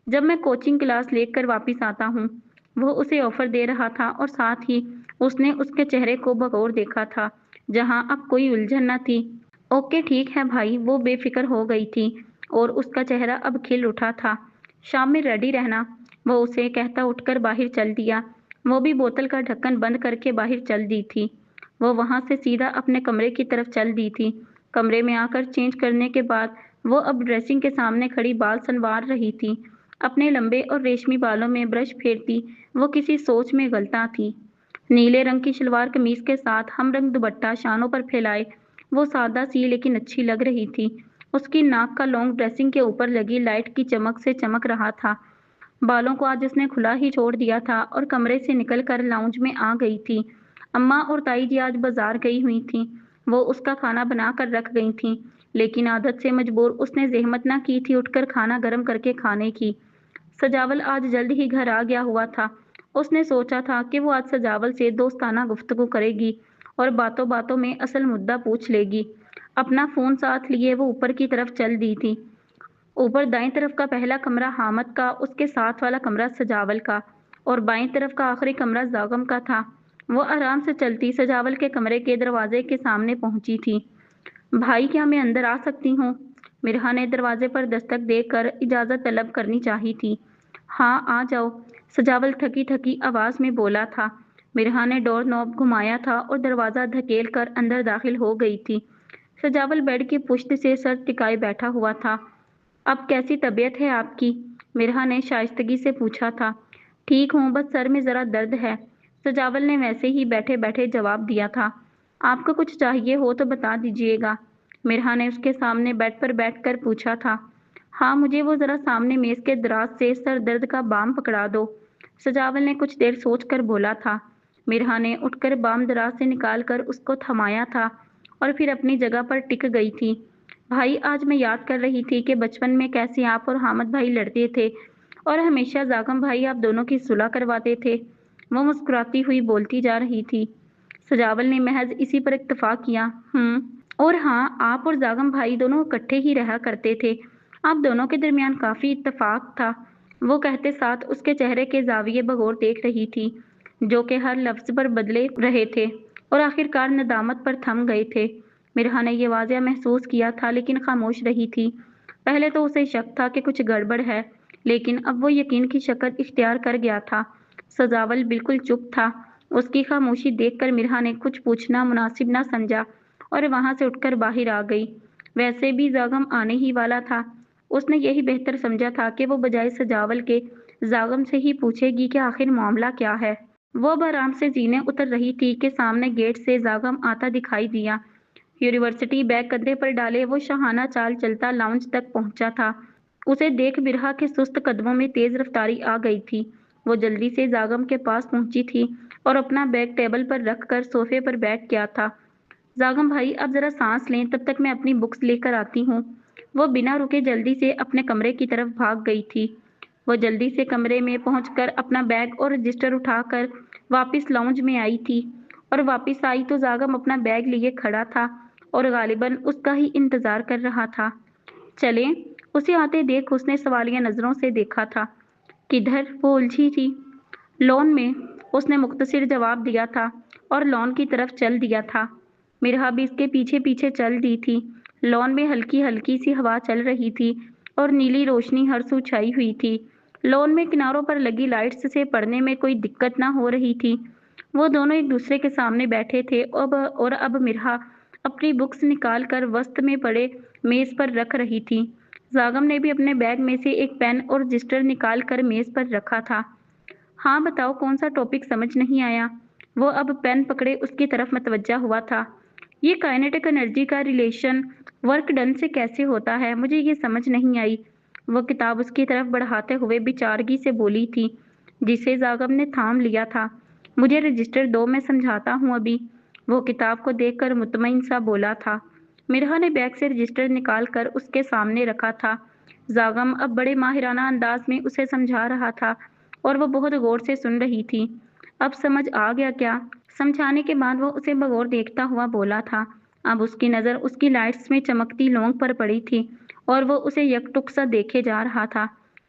जब मैं कोचिंग क्लास लेकर वापस आता हूँ। वो उसे ऑफर दे रहा था और साथ ही उसने उसके चेहरे को बगौर देखा था, जहाँ अब कोई उलझन न थी। ओके ठीक है भाई, वो बेफिक्र हो गई थी और उसका चेहरा अब खिल उठा था। शाम में रेडी रहना, वो उसे कहता उठकर बाहर चल दिया। वो भी बोतल का ढक्कन बंद करके बाहर चल दी थी। वो वहां से सीधा अपने कमरे की तरफ चल दी थी। कमरे में आकर चेंज करने के बाद वो अब ड्रेसिंग के सामने खड़ी बाल संवार रही थी। अपने लंबे और रेशमी बालों में ब्रश फेरती वो किसी सोच में गलता थी। नीले रंग की सलवार कमीज के साथ हमरंग दुपट्टा शानों पर फैलाए वो सादा सी लेकिन अच्छी लग रही थी। उसकी नाक का लौंग ड्रेसिंग के ऊपर लगी लाइट की चमक से चमक रहा था। बालों को आज उसने खुला ही छोड़ दिया था और कमरे से निकलकर लाउंज में आ गई थी। अम्मा और ताई जी आज बाजार गई हुई थीं। वो उसका खाना बना कर रख गई थीं, लेकिन आदत से मजबूर उसने जहमत ना की थी उठकर खाना गर्म करके खाने की। सजावल आज जल्द ही घर आ गया हुआ था। उसने सोचा था कि वो आज सजावल से दोस्ताना गुफ्तगू करेगी और बातों बातों में असल मुद्दा पूछ लेगी। अपना फोन साथ लिए वो ऊपर की तरफ चल दी थी। ऊपर दाईं तरफ का पहला कमरा हामद का, उसके साथ वाला कमरा सजावल का और बाईं तरफ का आखिरी कमरा जागम का था। वो आराम से चलती सजावल के कमरे के दरवाजे के सामने पहुंची थी। भाई क्या मैं अंदर आ सकती हूँ? मिरहा ने दरवाजे पर दस्तक देकर इजाज़त तलब करनी चाही थी। हाँ आ जाओ, सजावल थकी थकी आवाज़ में बोला था। मिरहा ने डोर नॉब घुमाया था और दरवाज़ा धकेल कर अंदर दाखिल हो गई थी। सजावल बेड की पुश्त से सर टिकाए बैठा हुआ था। अब कैसी तबीयत है आपकी? मिरहा ने शाइस्तगी से पूछा था। ठीक हूँ, बस सर में ज़रा दर्द है। सजावल ने वैसे ही बैठे बैठे जवाब दिया था। आपको कुछ चाहिए हो तो बता दीजिएगा। मिरहा ने उसके सामने बेड पर बैठकर पूछा था। हाँ, मुझे वो ज़रा सामने मेज़ के दराज से सर दर्द का बाम पकड़ा दो। सजावल ने कुछ देर सोचकर बोला था। मिरहा ने उठकर बाम दराज से निकाल कर उसको थमाया था और फिर अपनी जगह पर टिक गई थी। भाई आज मैं याद कर रही थी कि बचपन में कैसे आप और हामिद भाई लड़ते थे और हमेशा जागम भाई आप दोनों की सुलह करवाते थे। वो मुस्कुराती हुई बोलती जा रही थी। सजावल ने महज इसी पर इत्तफाक किया। और हाँ, आप और जागम भाई दोनों इकट्ठे ही रहा करते थे। आप दोनों के दरमियान काफी इत्तेफाक था। वो कहते साथ उसके चेहरे के जाविये बगौर देख रही थी, जो कि हर लफ्ज पर बदले रहे थे और आखिरकार नदामत पर थम गए थे। मिरहा ने ये वाज़ह महसूस किया था, लेकिन खामोश रही थी। पहले तो उसे शक था कि कुछ गड़बड़ है, लेकिन अब वो यकीन की शक्ल इख्तियार कर गया था। सजावल बिल्कुल चुप था। उसकी खामोशी देखकर मिरहा ने कुछ पूछना मुनासिब न समझा और वहां से उठकर बाहर आ गई। वैसे भी जागम आने ही वाला था। उसने यही बेहतर समझा था कि वो बजाय सजावल के जागम से ही पूछेगी कि आखिर मामला क्या है। वो अब आराम से जीने उतर रही थी कि सामने गेट से जागम आता दिखाई दिया। यूनिवर्सिटी बैग कंधे पर डाले वो शाहाना चाल चलता लाउंज तक पहुंचा था। उसे देख बिरहा के सुस्त कदमों में तेज रफ्तारी आ गई थी। वो जल्दी से जागम के पास पहुंची थी और अपना बैग टेबल पर रखकर सोफे पर बैठ गया था। जागम भाई अब जरा सांस लें, तब तक मैं अपनी बुक्स लेकर आती हूँ। वो बिना रुके जल्दी से अपने कमरे की तरफ भाग गई थी। वो जल्दी से कमरे में पहुंचकर अपना बैग और रजिस्टर उठाकर वापस लाउंज में आई थी और वापस आई तो जागम अपना बैग लिए खड़ा था और गालिबन उसका ही इंतजार कर रहा था। चलें, उसे आते देख उसने सवालिया नजरों से देखा था। किधर? वो उलझी थी। लॉन में, उसने मुख्तसर जवाब दिया था और लॉन की तरफ चल दिया था। मिरहा भी इसके पीछे पीछे चल दी थी। लॉन में हल्की हल्की सी हवा चल रही थी और नीली रोशनी हर सू छाई हुई थी। लॉन में किनारों पर लगी लाइट्स से पढ़ने में कोई दिक्कत ना हो रही थी। वो दोनों एक दूसरे के सामने बैठे थे। अब मिरहा अपनी बुक्स निकाल कर वस्त में पड़े मेज पर रख रही थी। जागम ने भी अपने बैग में से एक पेन और रजिस्टर निकाल कर मेज पर रखा था। हाँ बताओ, कौन सा टॉपिक समझ नहीं आया? वो अब पेन पकड़े उसकी तरफ मतवज्जा हुआ था। ये काइनेटिक एनर्जी का रिलेशन वर्क डन से कैसे होता है, मुझे ये समझ नहीं आई। वो किताब उसकी तरफ बढ़ाते हुए बेचारगी से बोली थी। जिसे जागम ने थाम लिया था। मुझे रजिस्टर दो, मैं समझाता हूँ अभी। वो किताब को देखकर मुतमईन सा बोला था। मिरहा ने बैग से रजिस्टर निकाल कर उसके सामने रखा था। जागम अब बड़े माहिराना अंदाज में उसे समझा रहा था और वो बहुत गौर से सुन रही थी। अब समझ आ गया क्या? समझाने के बाद वो उसे बगौर देखता हुआ बोला था। अब उसकी नज़र उसकी लाइट्स में चमकती लौंग पर पड़ी थी और वो उसे यकटुक सा देखे जा रहा था।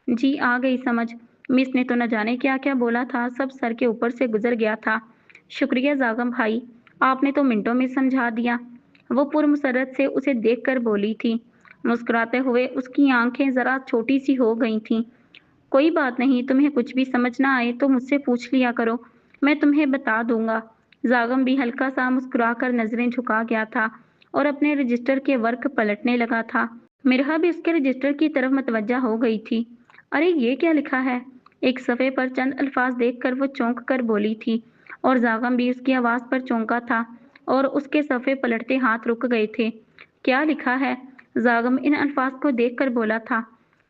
जी, आ गई समझ। मिस ने तो न जाने क्या क्या बोला था, सब सर के ऊपर से गुजर गया था। शुक्रिया जागम भाई, आपने तो मिनटों में समझा दिया। वो पुरमसरत से उसे देखकर बोली थी। मुस्कुराते हुए उसकी आंखें जरा छोटी सी हो गई थीं। कोई बात नहीं, तुम्हें कुछ भी समझ ना आए तो मुझसे पूछ लिया करो, मैं तुम्हें बता दूंगा। जागम भी हल्का सा मुस्कुराकर नजरें झुका गया था और अपने रजिस्टर के वर्क पलटने लगा था। मिरहा भी उसके रजिस्टर की तरफ मतवज्जा हो गई थी। अरे ये क्या लिखा है? एक सफ़े पर चंद अल्फाज देखकर वो चौंक कर बोली थी और जागम भी उसकी आवाज़ पर चौंका था और उसके सफ़े पलटते हाथ रुक गए थे। क्या लिखा है? जागम इन अल्फाज को देखकर बोला था।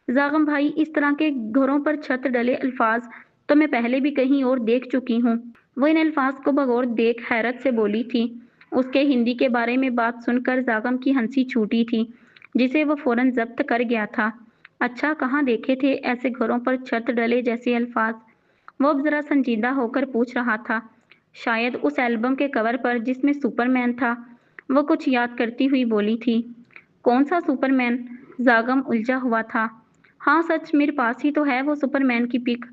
जागम भाई, इस तरह के घरों पर छत डले अल्फाज तो मैं पहले भी कहीं और देख चुकी हूँ। वो इन अल्फाज को बगौर देख हैरत से बोली थी। उसके हिंदी के बारे में बात सुनकर जागम की हंसी छूटी थी, जिसे वो फौरन जब्त कर गया था। अच्छा, कहाँ देखे थे ऐसे घरों पर छत डले जैसे अल्फाज? वो अब जरा संजीदा होकर पूछ रहा था। शायद उस एल्बम के कवर पर जिसमें सुपरमैन था। वो कुछ याद करती हुई बोली थी। कौन सा सुपरमैन? जागम उलझा हुआ था। हाँ सच, मेरे पास ही तो है वो सुपरमैन की पिक।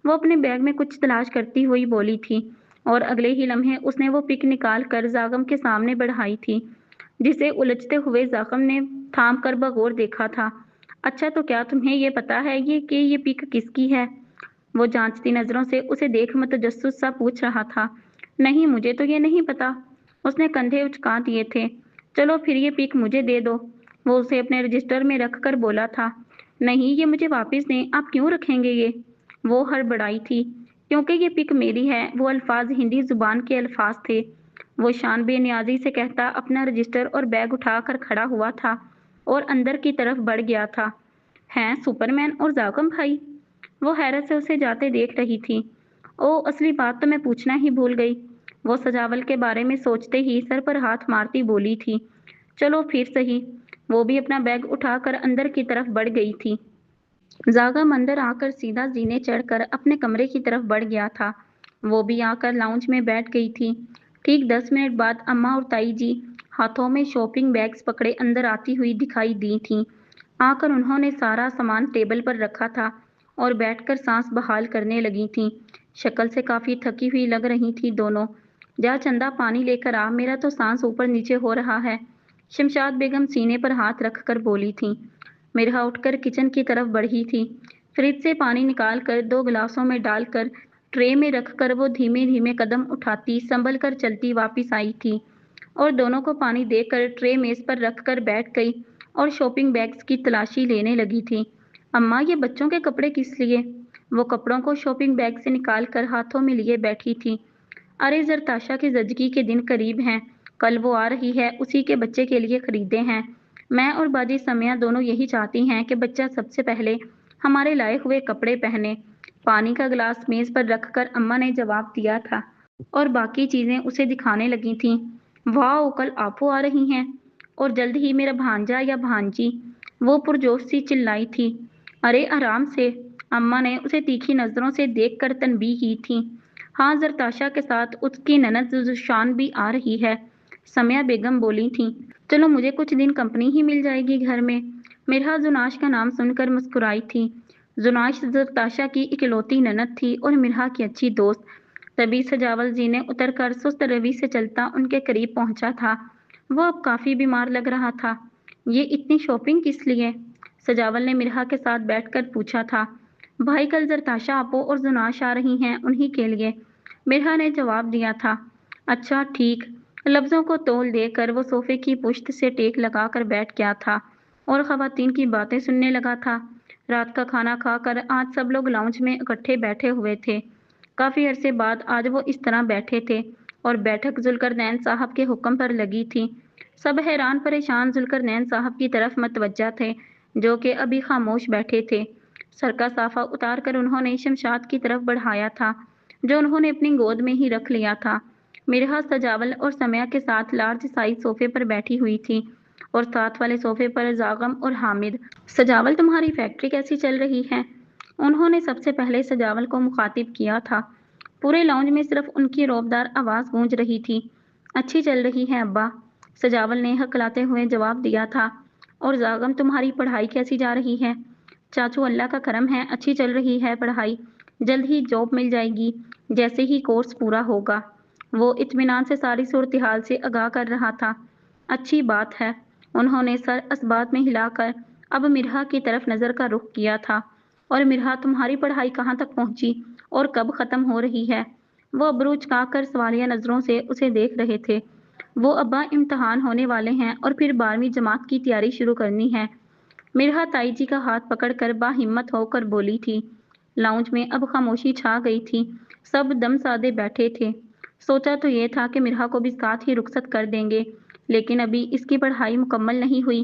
वो अपने बैग में कुछ तलाश करती हुई बोली थी और अगले ही लम्हे उसने वो पिक निकाल कर जागम के सामने बढ़ाई थी, जिसे उलझते हुए जागम ने थाम कर बगौर देखा था। अच्छा, तो क्या तुम्हें ये पता है ये पिक किसकी है? वो जांचती नजरों से उसे देख मतजस्सुस सा पूछ रहा था। नहीं, मुझे तो ये नहीं पता। उसने कंधे उचका दिए थे। चलो फिर ये पिक मुझे दे दो। वो उसे अपने रजिस्टर में रख कर बोला था। नहीं, ये मुझे वापस दें। आप क्यों रखेंगे ये? वो हड़बड़ाई थी। क्योंकि ये पिक मेरी है। वो अल्फाज हिंदी जुबान के अल्फाज थे। वो शान बेनियाजी से कहता अपना रजिस्टर और बैग उठाकर खड़ा हुआ था और अंदर की तरफ बढ़ गया था। हैं, सुपरमैन और जागम भाई? वो हैरत से उसे जाते देख रही थी। ओ, असली बात तो मैं पूछना ही भूल गई। वो सजावल के बारे में सोचते ही सर पर हाथ मारती बोली थी। चलो फिर सही। वो भी अपना बैग उठाकर अंदर की तरफ बढ़ गई थी। जागम अंदर आकर सीधा जीने चढ़कर अपने कमरे की तरफ बढ़ गया था। वो भी आकर लाउंज में बैठ गई थी। ठीक 10 मिनट बाद अम्मा और ताई जी हाथों में शॉपिंग बैग्स पकड़े अंदर आती हुई दिखाई दी थीं। आकर उन्होंने सारा सामान टेबल पर रखा था और बैठकर सांस बहाल करने लगी थीं। शक्ल से काफी थकी हुई लग रही थी दोनों। जा चंदा, पानी लेकर आ, मेरा तो सांस ऊपर नीचे हो रहा है। शमशाद बेगम सीने पर हाथ रखकर बोली थीं। मिरहा उठकर किचन की तरफ बढ़ी थी। फ्रिज से पानी निकालकर 2 गिलासों में डालकर ट्रे में रखकर वो धीमे धीमे कदम उठाती संभल कर चलती वापिस आई थी और दोनों को पानी देकर ट्रे मेज पर रखकर बैठ गई और शॉपिंग बैग्स की तलाशी लेने लगी थी। अम्मा, ये बच्चों के कपड़े किस लिए? वो कपड़ों को शॉपिंग बैग से निकालकर हाथों में लिए बैठी थी। अरे, जरताशा की जजगी के दिन करीब हैं। कल वो आ रही है, उसी के बच्चे के लिए खरीदे हैं। मैं और बाजी समिया दोनों यही चाहती हैं कि बच्चा सबसे पहले हमारे लाए हुए कपड़े पहने। पानी का गिलास मेज पर रखकर अम्मा ने जवाब दिया था और बाकी चीजें उसे दिखाने लगी थीं। वाह, कल आपो आ रही हैं और जल्द ही मेरा भांजा या भांजी, वो पुरजोश सी चिल्लाई थी। अरे आराम से। अम्मा ने उसे तीखी नजरों से देखकर तनबीह की थी। हाँ, जरताशा के साथ उसकी ननद जुशान भी आ रही है, समिया बेगम बोली थी। चलो, मुझे कुछ दिन कंपनी ही मिल जाएगी घर में। मिरहा जुनाश का नाम सुनकर मुस्कुराई थी। जुनाश जरताशा की इकलौती ननद थी और मिरहा की अच्छी दोस्त। तभी सजावल जी ने उतरकर सुस्त रवि से चलता उनके करीब पहुंचा था। वो अब काफी बीमार लग रहा था। ये इतनी शॉपिंग किस लिए? सजावल ने मिरहा के साथ बैठकर पूछा था। भाई, कल जरताशा आपो और जुनाश आ रही हैं, उन्हीं के लिए, मिरहा ने जवाब दिया था। अच्छा ठीक। लफ्जों को तोल देकर वो सोफे की पुश्त से टेक लगाकर बैठ गया था और खवातीन की बातें सुनने लगा था। रात का खाना खाकर आज सब लोग लाउंज में इकट्ठे बैठे हुए थे। काफी अरसे बाद आज वो इस तरह बैठे थे और बैठक जुल्करनैन साहब के हुक्म पर लगी थी। सब हैरान परेशान जुल्करनैन साहब की तरफ मतवज्जा थे, जो कि अभी खामोश बैठे थे। सर का साफा उतार कर उन्होंने शमशाद की तरफ बढ़ाया था, जो उन्होंने अपनी गोद में ही रख लिया था। मिरहा सजावल और समया के साथ लार्ज साइज सोफे पर बैठी हुई थी और साथ वाले सोफे पर जागम और हामिद। सजावल, तुम्हारी फैक्ट्री कैसी चल रही है? उन्होंने सबसे पहले सजावल को मुखातिब किया था। पूरे लाउंज में सिर्फ उनकी रौबदार आवाज गूंज रही थी। अच्छी चल रही है अब्बा, सजावल ने हकलाते हुए जवाब दिया था। और जागम, तुम्हारी पढ़ाई कैसी जा रही है? चाचू, अल्लाह का करम है, अच्छी चल रही है पढ़ाई। जल्द ही जॉब मिल जाएगी जैसे ही कोर्स पूरा होगा। वो इत्मीनान से सारी सूरत हाल से आगाह कर रहा था। अच्छी बात है। उन्होंने सर असबात में हिलाकर अब मिरहा की तरफ नजर का रुख किया था। और मिरहा, तुम्हारी पढ़ाई कहाँ तक पहुंची और कब खत्म हो रही है? वो अबरू उचकाकर सवालिया नजरों से उसे देख रहे थे। वो अब्बा, इम्तहान होने वाले हैं और फिर 12वीं जमात की तैयारी शुरू करनी है। मिरहा ताई जी का हाथ पकड़कर बाहिम्मत होकर बोली थी। लाउंज में अब खामोशी छा गई थी। सब दम साधे बैठे थे। सोचा तो ये था कि मिरहा को भी साथ ही रुखसत कर देंगे, लेकिन अभी इसकी पढ़ाई मुकम्मल नहीं हुई।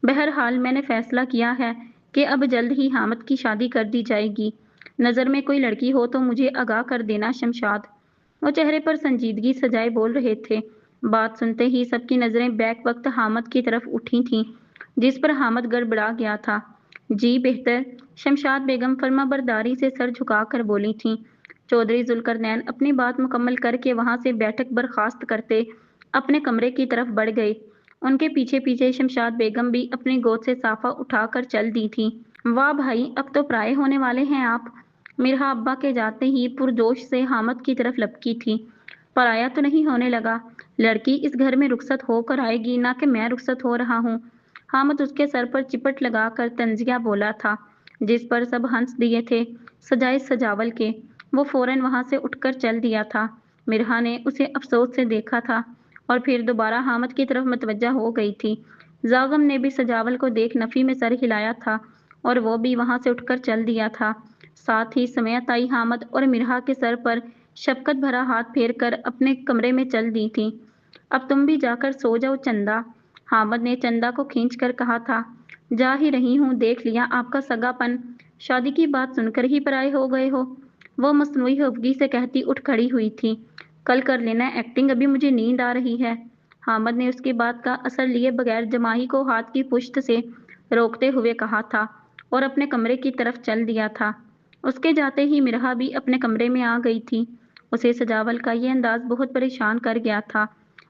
बहरहाल मैंने फैसला किया है कि अब जल्द ही हामिद की शादी कर दी जाएगी। नज़र में कोई लड़की हो तो मुझे आगाह कर देना शमशाद। वो चेहरे पर संजीदगी सजाए बोल रहे थे। बात सुनते ही सबकी नज़रें बैक वक्त हामिद की तरफ उठी थीं, जिस पर हामिद गड़बड़ा गया था। जी बेहतर, शमशाद बेगम फर्माबरदारी से सर झुकाकर बोली थीं। चौधरी जुल्करनैन अपनी बात मुकम्मल करके वहां से बैठक बर्खास्त करते अपने कमरे की तरफ बढ़ गए। उनके पीछे पीछे शमशाद बेगम भी अपनी गोद से साफा उठाकर चल दी थी। वाह भाई, अब तो प्राय होने वाले हैं आप। मिरहा अब्बा के जाते ही पुरजोश से हामिद की तरफ लपकी थी। पराया तो नहीं होने लगा। लड़की इस घर में रुखसत होकर आएगी, ना कि मैं रुखसत हो रहा हूँ। हामिद उसके सर पर चिपट लगाकर तंजिया बोला था, जिस पर सब हंस दिए थे, सजाए सजावल के। वो फौरन वहां से उठकर चल दिया था। मिरहा ने उसे अफसोस से देखा था और फिर दोबारा हामिद की तरफ मतवज्जा हो गई थी। जागम ने भी सजावल को देख नफी में सर हिलाया था और वो भी वहां से उठकर चल दिया था। साथ ही समया ताई हामिद और मिरहा के सर पर शफकत भरा हाथ फेर कर अपने कमरे में चल दी थी। अब तुम भी जाकर सो जाओ चंदा, हामिद ने चंदा को खींच कर कहा था। जा ही रही हूँ, देख लिया आपका सगापन, शादी की बात सुनकर ही पराए हो गए हो। वो मसनूई हफ्गी से कहती उठ खड़ी हुई थी। कल कर लेना एक्टिंग, अभी मुझे नींद आ रही है। हामिद ने उसकी बात का असर लिए बगैर जमाही को हाथ की पुश्त से रोकते हुए कहा था और अपने कमरे की तरफ चल दिया था। उसके जाते ही मिरहा भी अपने कमरे में आ गई थी। उसे सजावल का ये अंदाज बहुत परेशान कर गया था।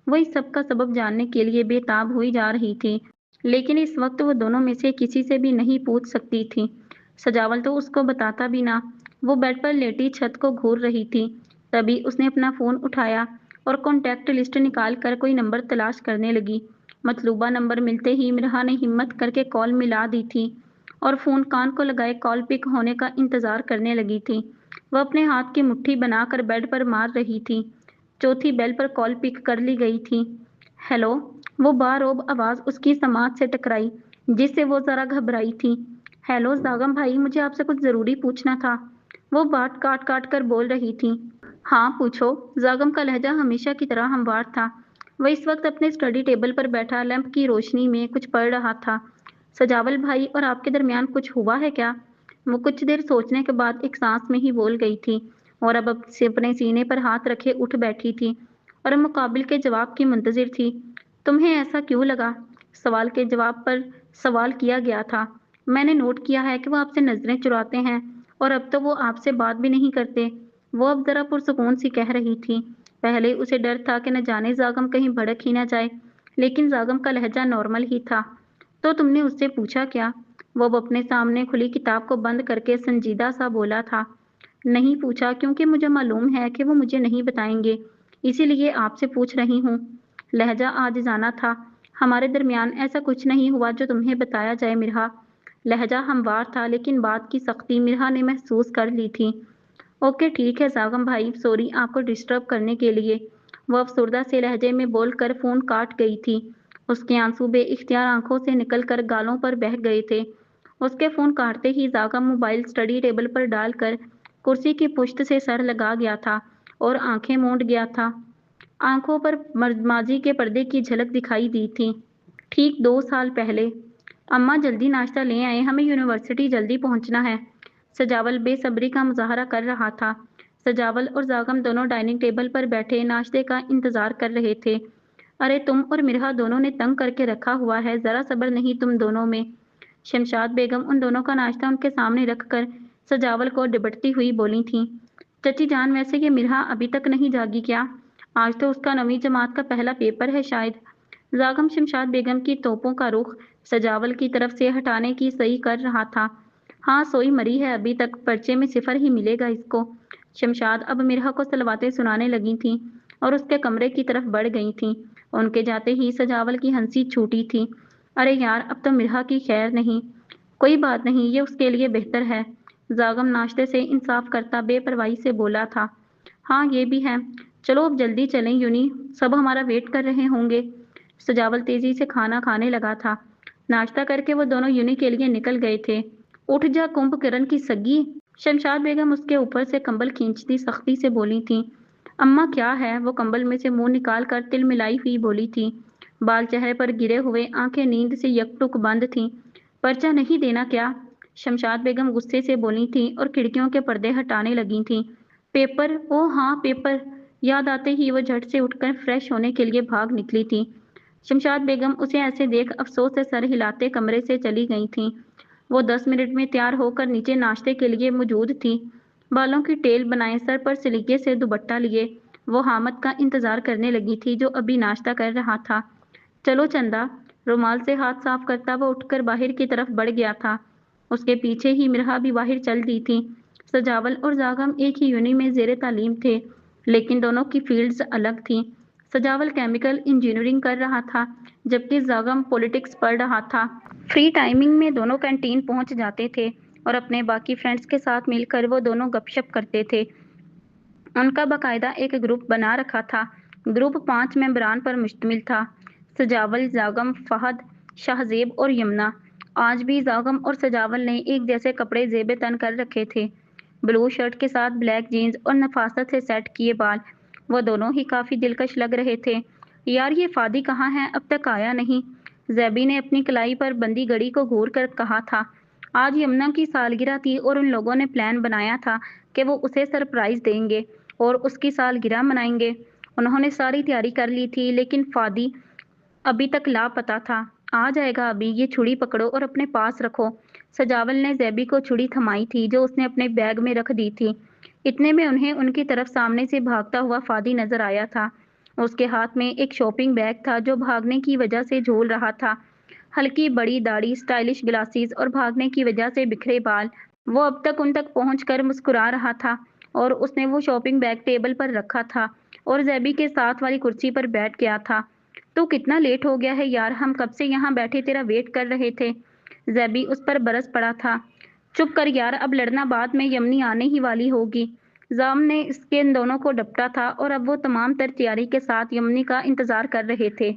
वो इस सब का सबब जानने के लिए बेताब हुई जा रही थी, लेकिन इस वक्त वो दोनों में से किसी से भी नहीं पूछ सकती थी। सजावल तो उसको बताता भी ना। वो बेड पर लेटी छत को घूर रही थी। तभी उसने अपना फोन उठाया और कॉन्टैक्ट लिस्ट निकाल कर कोई नंबर तलाश करने लगी। मतलूबा नंबर मिलते ही मिरहा ने हिम्मत करके कॉल मिला दी थी और फोन कान को लगाए कॉल पिक होने का इंतजार करने लगी थी। वह अपने हाथ की मुट्ठी बनाकर बेड पर मार रही थी। चौथी बेल पर कॉल पिक कर ली गई थी। हेलो, वो बारोब आवाज उसकी समाज से टकराई, जिससे वो जरा घबराई थी। हेलो जागम भाई, मुझे आपसे कुछ जरूरी पूछना था। वो बात काट काट कर बोल रही थी। हाँ पूछो। जागम का लहजा हमेशा की तरह हमवार था। वह इस वक्त अपने स्टडी टेबल पर बैठा लैंप की रोशनी में कुछ पढ़ रहा था। सजावल भाई और आपके दरमियान कुछ हुआ है क्या? वो कुछ देर सोचने के बाद एक सांस में ही बोल गई थी और अब से अपने सीने पर हाथ रखे उठ बैठी थी और मुकाबिल के जवाब की मुंतजिर थी। तुम्हें ऐसा क्यों लगा? सवाल के जवाब पर सवाल किया गया था। मैंने नोट किया है कि वो आपसे नजरें चुराते हैं और अब तो वो आपसे बात भी नहीं करते। वो अब जरा पुरसुकून सी कह रही थी। पहले उसे डर था कि न जाने जागम कहीं भड़क ही ना जाए, लेकिन जागम का लहजा नॉर्मल ही था। तो तुमने उससे पूछा क्या? वो अब अपने सामने खुली किताब को बंद करके संजीदा सा बोला था। नहीं पूछा, क्योंकि मुझे मालूम है कि वो मुझे नहीं बताएंगे, इसीलिए आपसे पूछ रही हूँ। लहजा आज जाना था। हमारे दरमियान ऐसा कुछ नहीं हुआ जो तुम्हें बताया जाए मिरहा। लहजा हमवार था, लेकिन बात की सख्ती मिरहा ने महसूस कर ली थी। ओके ठीक है जागम भाई, सॉरी आपको डिस्टर्ब करने के लिए। वो अफसरदा से लहजे में बोलकर फोन काट गई थी। उसके आंसू बेइख्तियार आंखों से निकलकर गालों पर बह गए थे। उसके फोन काटते ही जागम मोबाइल स्टडी टेबल पर डालकर कुर्सी की पुश्त से सर लगा गया था और आंखें मूंद गया था। आंखों पर माजी के पर्दे की झलक दिखाई दी थी। ठीक 2 साल पहले। अम्मा जल्दी नाश्ता ले आए, हमें यूनिवर्सिटी जल्दी पहुंचना है। سجاول بے صبری کا مظاہرہ کر رہا تھا۔ سجاول اور زاغم دونوں ڈائننگ ٹیبل پر بیٹھے ناشتے کا انتظار کر رہے تھے۔ ارے تم اور مرہا دونوں نے تنگ کر کے رکھا ہوا ہے، ذرا صبر نہیں تم دونوں میں؟ شمشاد بیگم ان دونوں کا ناشتہ ان کے سامنے رکھ کر سجاول کو ڈپٹتی ہوئی بولی تھیں۔ چچی جان، ویسے یہ مرہا ابھی تک نہیں جاگی کیا؟ آج تو اس کا 9ویں جماعت کا پہلا پیپر ہے شاید۔ زاغم شمشاد بیگم کی توپوں کا رخ سجاول کی طرف سے ہٹانے کی صحیح کر رہا تھا۔ ہاں سوئی مری ہے ابھی تک، پرچے میں 0 ہی ملے گا اس کو۔ شمشاد اب مرہا کو سلواتیں سنانے لگی تھیں اور اس کے کمرے کی طرف بڑھ گئی تھیں۔ ان کے جاتے ہی سجاول کی ہنسی چھوٹی تھی۔ ارے یار، اب تو مرہا کی خیر نہیں۔ کوئی بات نہیں، یہ اس کے لیے بہتر ہے۔ زاغم ناشتے سے انصاف کرتا بے پرواہی سے بولا تھا۔ ہاں یہ بھی ہے، چلو اب جلدی چلیں یونی، سب ہمارا ویٹ کر رہے ہوں گے۔ سجاول تیزی سے کھانا کھانے لگا تھا۔ ناشتہ کر کے وہ دونوں یونی کے لیے نکل گئے تھے۔ اٹھ جا کمبھ کرن کی سگی! شمشاد بیگم اس کے اوپر سے کمبل کھینچتی سختی سے بولی تھیں۔ اماں کیا ہے؟ وہ کمبل میں سے منہ نکال کر تل ملائی ہوئی بولی تھی۔ بال چہرے پر گرے ہوئے، آنکھیں نیند سے یک ٹک بند تھیں۔ پرچہ نہیں دینا کیا؟ شمشاد بیگم غصے سے بولی تھیں اور کھڑکیوں کے پردے ہٹانے لگی تھیں۔ پیپر؟ او ہاں پیپر! یاد آتے ہی وہ جھٹ سے اٹھ کر فریش ہونے کے لیے بھاگ نکلی تھی۔ شمشاد بیگم اسے ایسے دیکھ افسوس سے سر ہلاتے کمرے سے چلی گئی تھیں۔ وہ 10 منٹ میں تیار ہو کر نیچے ناشتے کے لیے موجود تھی۔ بالوں کی ٹیل بنائے، سر پر سلیقے سے دوپٹہ لیے، وہ حامد کا انتظار کرنے لگی تھی جو ابھی ناشتہ کر رہا تھا۔ چلو چندا! رومال سے ہاتھ صاف کرتا وہ اٹھ کر باہر کی طرف بڑھ گیا تھا۔ اس کے پیچھے ہی مرہا بھی باہر چل دی تھی۔ سجاول اور زاغم ایک ہی یونی میں زیر تعلیم تھے، لیکن دونوں کی فیلڈز الگ تھیں۔ سجاول کیمیکل انجینئرنگ کر رہا تھا جبکہ زاغم پولیٹکس پڑھ رہا تھا۔ فری ٹائمنگ میں دونوں کینٹین پہنچ جاتے تھے اور اپنے باقی فرینڈز کے ساتھ مل کر وہ دونوں گپ شپ کرتے تھے۔ ان کا باقاعدہ ایک گروپ بنا رکھا تھا۔ گروپ 5 ممبران پر مشتمل تھا: سجاول، زاغم، فہد، شاہزیب اور یمنا۔ آج بھی زاغم اور سجاول نے ایک جیسے کپڑے زیب تن کر رکھے تھے، بلو شرٹ کے ساتھ بلیک جینز اور نفاست سے سیٹ کیے بال۔ وہ دونوں ہی کافی دلکش لگ رہے تھے۔ یار یہ فادی کہاں ہے؟ اب تک آیا نہیں؟ زیبی نے اپنی کلائی پر بندی گھڑی کو گھور کر کہا تھا۔ آج یمنا کی سالگرہ تھی اور ان لوگوں نے پلان بنایا تھا کہ وہ اسے سرپرائز دیں گے اور اس کی سالگرہ منائیں گے۔ انہوں نے ساری تیاری کر لی تھی لیکن فادی ابھی تک لاپتہ تھا۔ آ جائے گا ابھی، یہ چھڑی پکڑو اور اپنے پاس رکھو۔ سجاول نے زیبی کو چھڑی تھمائی تھی جو اس نے اپنے بیگ میں رکھ دی تھی۔ اتنے میں انہیں ان کی طرف سامنے سے بھاگتا ہوا فادی نظر آیا تھا۔ اس کے ہاتھ میں ایک شاپنگ بیگ تھا جو بھاگنے کی وجہ سے جھول رہا تھا۔ ہلکی بڑی داڑھی، سٹائلش گلاسز اور بھاگنے کی وجہ سے بکھرے بال۔ وہ اب تک ان تک پہنچ کر مسکرا رہا تھا اور اس نے وہ شاپنگ بیگ ٹیبل پر رکھا تھا اور زیبی کے ساتھ والی کرسی پر بیٹھ گیا تھا۔ تو کتنا لیٹ ہو گیا ہے یار، ہم کب سے یہاں بیٹھے تیرا ویٹ کر رہے تھے۔ زیبی اس پر برس پڑا تھا۔ چپ کر یار، اب لڑنا بعد میں، یمنی آنے ہی والی ہوگی۔ زام نے اس کے ان دونوں کو ڈپٹا تھا اور اب وہ تمام تر تیاری کے ساتھ یمنی کا انتظار کر رہے تھے۔